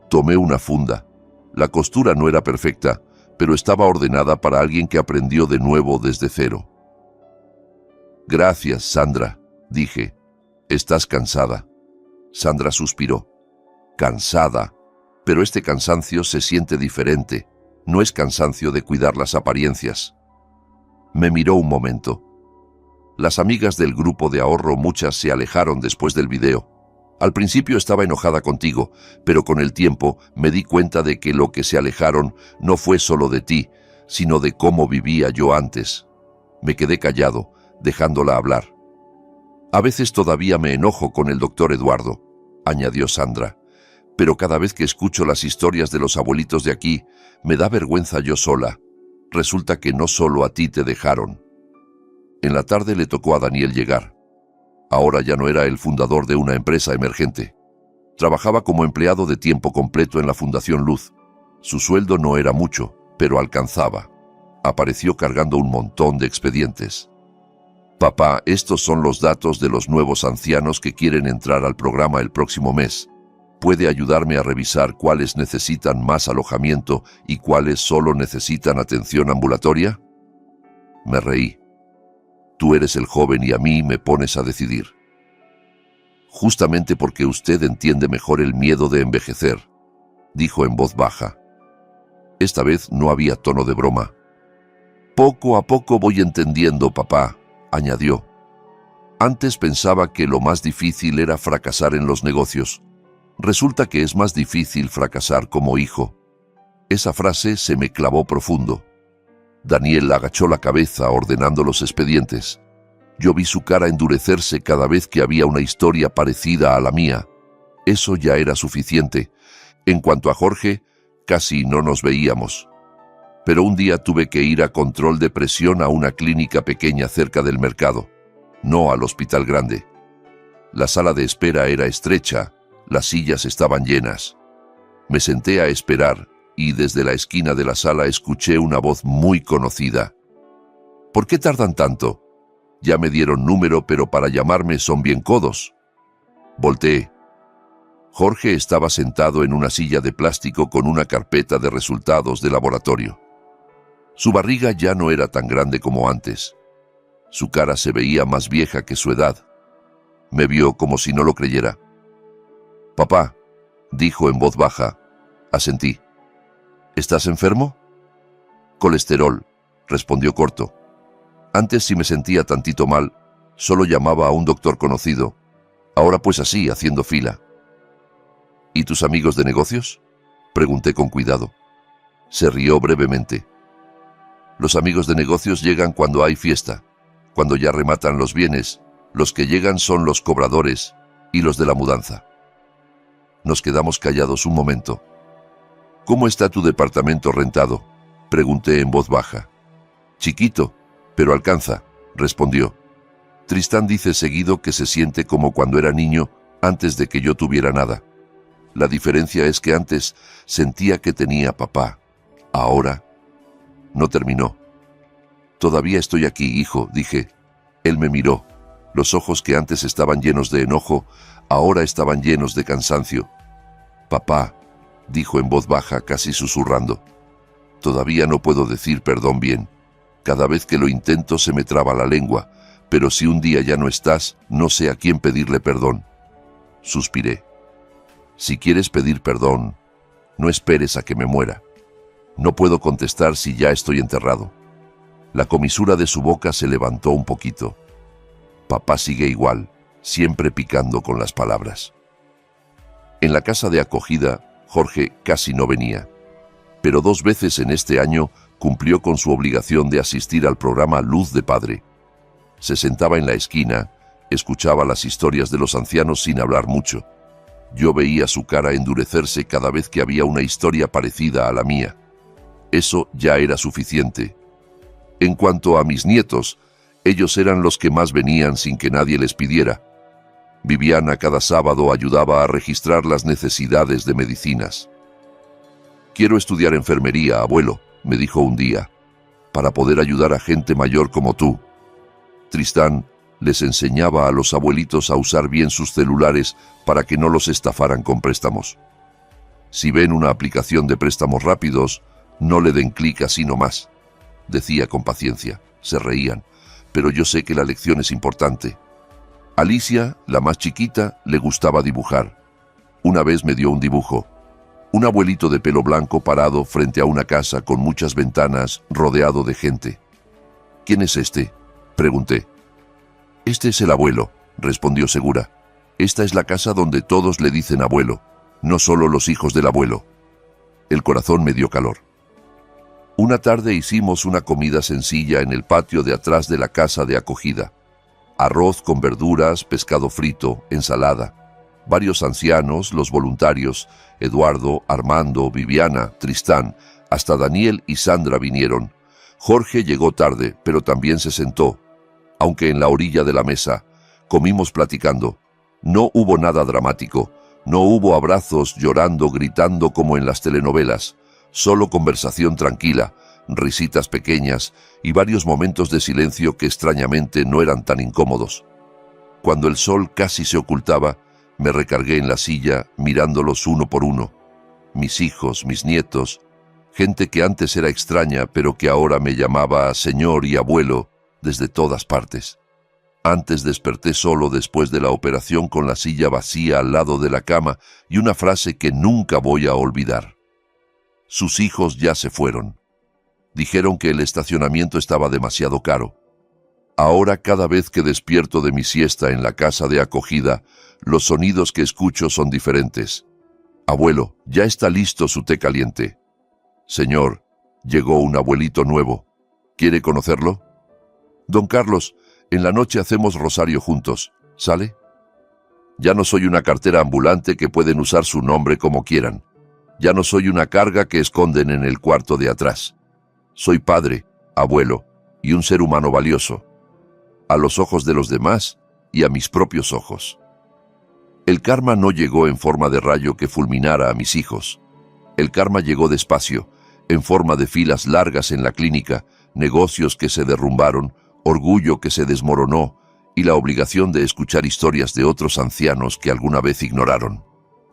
Tomé una funda. La costura no era perfecta, pero estaba ordenada para alguien que aprendió de nuevo desde cero. Gracias, Sandra, dije. ¿Estás cansada? Sandra suspiró. Cansada. Pero este cansancio se siente diferente. No es cansancio de cuidar las apariencias. Me miró un momento. Las amigas del grupo de ahorro, muchas se alejaron después del video. Al principio estaba enojada contigo, pero con el tiempo me di cuenta de que lo que se alejaron no fue solo de ti, sino de cómo vivía yo antes. Me quedé callado, dejándola hablar. A veces todavía me enojo con el doctor Eduardo, añadió Sandra, Pero cada vez que escucho las historias de los abuelitos de aquí, me da vergüenza yo sola. Resulta que no solo a ti te dejaron. En la tarde le tocó a Daniel llegar. Ahora ya no era el fundador de una empresa emergente. Trabajaba como empleado de tiempo completo en la Fundación Luz. Su sueldo no era mucho, pero alcanzaba. Apareció cargando un montón de expedientes. Papá, estos son los datos de los nuevos ancianos que quieren entrar al programa el próximo mes. ¿Puede ayudarme a revisar cuáles necesitan más alojamiento y cuáles solo necesitan atención ambulatoria? Me reí. Tú eres el joven y a mí me pones a decidir. Justamente porque usted entiende mejor el miedo de envejecer, dijo en voz baja. Esta vez no había tono de broma. Poco a poco voy entendiendo, papá, añadió. Antes pensaba que lo más difícil era fracasar en los negocios. Resulta que es más difícil fracasar como hijo. Esa frase se me clavó profundo. Daniel agachó la cabeza ordenando los expedientes. Yo vi su cara endurecerse cada vez que había una historia parecida a la mía. Eso ya era suficiente. En cuanto a Jorge, casi no nos veíamos. Pero un día tuve que ir a control de presión a una clínica pequeña cerca del mercado, no al hospital grande. La sala de espera era estrecha, las sillas estaban llenas. Me senté a esperar y desde la esquina de la sala escuché una voz muy conocida. ¿Por qué tardan tanto? Ya me dieron número, pero para llamarme son bien codos. Volteé. Jorge estaba sentado en una silla de plástico con una carpeta de resultados de laboratorio. Su barriga ya no era tan grande como antes. Su cara se veía más vieja que su edad. Me vio como si no lo creyera. Papá, dijo en voz baja. Asentí. ¿Estás enfermo? Colesterol, respondió corto. Antes, si me sentía tantito mal, solo llamaba a un doctor conocido. Ahora pues así, haciendo fila. ¿Y tus amigos de negocios? Pregunté con cuidado. Se rió brevemente. Los amigos de negocios llegan cuando hay fiesta, cuando ya rematan los bienes. Los que llegan son los cobradores y los de la mudanza. Nos quedamos callados un momento. ¿Cómo está tu departamento rentado? Pregunté en voz baja. Chiquito, pero alcanza, respondió. Tristán dice seguido que se siente como cuando era niño antes de que yo tuviera nada. La diferencia es que antes sentía que tenía papá. Ahora no terminó. Todavía estoy aquí, hijo, dije. Él me miró. Los ojos que antes estaban llenos de enojo, ahora estaban llenos de cansancio. Papá, dijo en voz baja, casi susurrando. Todavía no puedo decir perdón bien. Cada vez que lo intento se me traba la lengua, pero si un día ya no estás, no sé a quién pedirle perdón. Suspiré. Si quieres pedir perdón, no esperes a que me muera. No puedo contestar si ya estoy enterrado. La comisura de su boca se levantó un poquito. Papá sigue igual, siempre picando con las palabras. En la casa de acogida, Jorge casi no venía. Pero 2 veces en este año cumplió con su obligación de asistir al programa Luz de Padre. Se sentaba en la esquina, escuchaba las historias de los ancianos sin hablar mucho. Yo veía su cara endurecerse cada vez que había una historia parecida a la mía. Eso ya era suficiente. En cuanto a mis nietos, ellos eran los que más venían sin que nadie les pidiera. Viviana cada sábado ayudaba a registrar las necesidades de medicinas. Quiero estudiar enfermería, abuelo, me dijo un día, para poder ayudar a gente mayor como tú. Tristán les enseñaba a los abuelitos a usar bien sus celulares para que no los estafaran con préstamos. Si ven una aplicación de préstamos rápidos, no le den clic así nomás, decía con paciencia. Se reían, pero yo sé que la lección es importante. Alicia, la más chiquita, le gustaba dibujar. Una vez me dio un dibujo. Un abuelito de pelo blanco parado frente a una casa con muchas ventanas, rodeado de gente. ¿Quién es este?, pregunté. Este es el abuelo, respondió segura. Esta es la casa donde todos le dicen abuelo, no solo los hijos del abuelo. El corazón me dio calor. Una tarde hicimos una comida sencilla en el patio de atrás de la casa de acogida. Arroz con verduras, pescado frito, ensalada. Varios ancianos, los voluntarios, Eduardo, Armando, Viviana, Tristán, hasta Daniel y Sandra vinieron. Jorge llegó tarde, pero también se sentó, aunque en la orilla de la mesa. Comimos platicando. No hubo nada dramático, no hubo abrazos, llorando, gritando como en las telenovelas. Solo conversación tranquila, risitas pequeñas y varios momentos de silencio que extrañamente no eran tan incómodos. Cuando el sol casi se ocultaba, me recargué en la silla mirándolos uno por uno. Mis hijos, mis nietos, gente que antes era extraña pero que ahora me llamaba señor y abuelo desde todas partes. Antes desperté solo después de la operación con la silla vacía al lado de la cama y una frase que nunca voy a olvidar. Sus hijos ya se fueron. Dijeron que el estacionamiento estaba demasiado caro. Ahora cada vez que despierto de mi siesta en la casa de acogida, los sonidos que escucho son diferentes. Abuelo, ya está listo su té caliente. Señor, llegó un abuelito nuevo. ¿Quiere conocerlo? Don Carlos, en la noche hacemos rosario juntos. ¿Sale? Ya no soy una cartera ambulante que pueden usar su nombre como quieran. Ya no soy una carga que esconden en el cuarto de atrás. Soy padre, abuelo y un ser humano valioso. A los ojos de los demás y a mis propios ojos. El karma no llegó en forma de rayo que fulminara a mis hijos. El karma llegó despacio, en forma de filas largas en la clínica, negocios que se derrumbaron, orgullo que se desmoronó y la obligación de escuchar historias de otros ancianos que alguna vez ignoraron.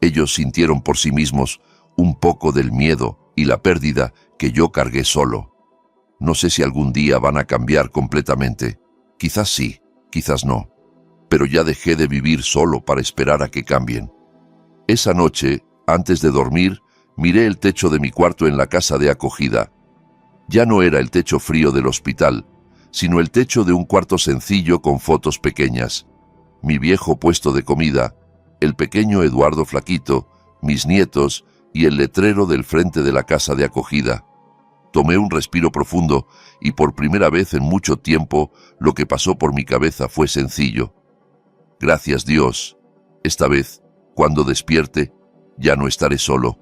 Ellos sintieron por sí mismos un poco del miedo y la pérdida que yo cargué solo. No sé si algún día van a cambiar completamente. Quizás sí, quizás no. Pero ya dejé de vivir solo para esperar a que cambien. Esa noche, antes de dormir, miré el techo de mi cuarto en la casa de acogida. Ya no era el techo frío del hospital, sino el techo de un cuarto sencillo con fotos pequeñas. Mi viejo puesto de comida, el pequeño Eduardo flaquito, mis nietos y el letrero del frente de la casa de acogida. Tomé un respiro profundo y por primera vez en mucho tiempo lo que pasó por mi cabeza fue sencillo. Gracias Dios. Esta vez, cuando despierte, ya no estaré solo.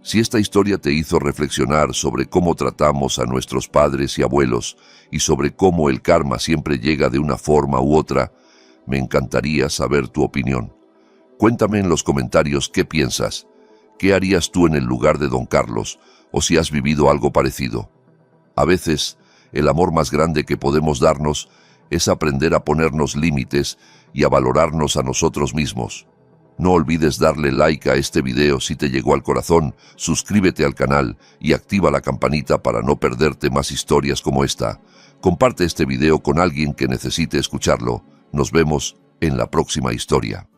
Si esta historia te hizo reflexionar sobre cómo tratamos a nuestros padres y abuelos y sobre cómo el karma siempre llega de una forma u otra, me encantaría saber tu opinión. Cuéntame en los comentarios qué piensas. ¿Qué harías tú en el lugar de Don Carlos o si has vivido algo parecido? A veces, el amor más grande que podemos darnos es aprender a ponernos límites y a valorarnos a nosotros mismos. No olvides darle like a este video si te llegó al corazón, suscríbete al canal y activa la campanita para no perderte más historias como esta. Comparte este video con alguien que necesite escucharlo. Nos vemos en la próxima historia.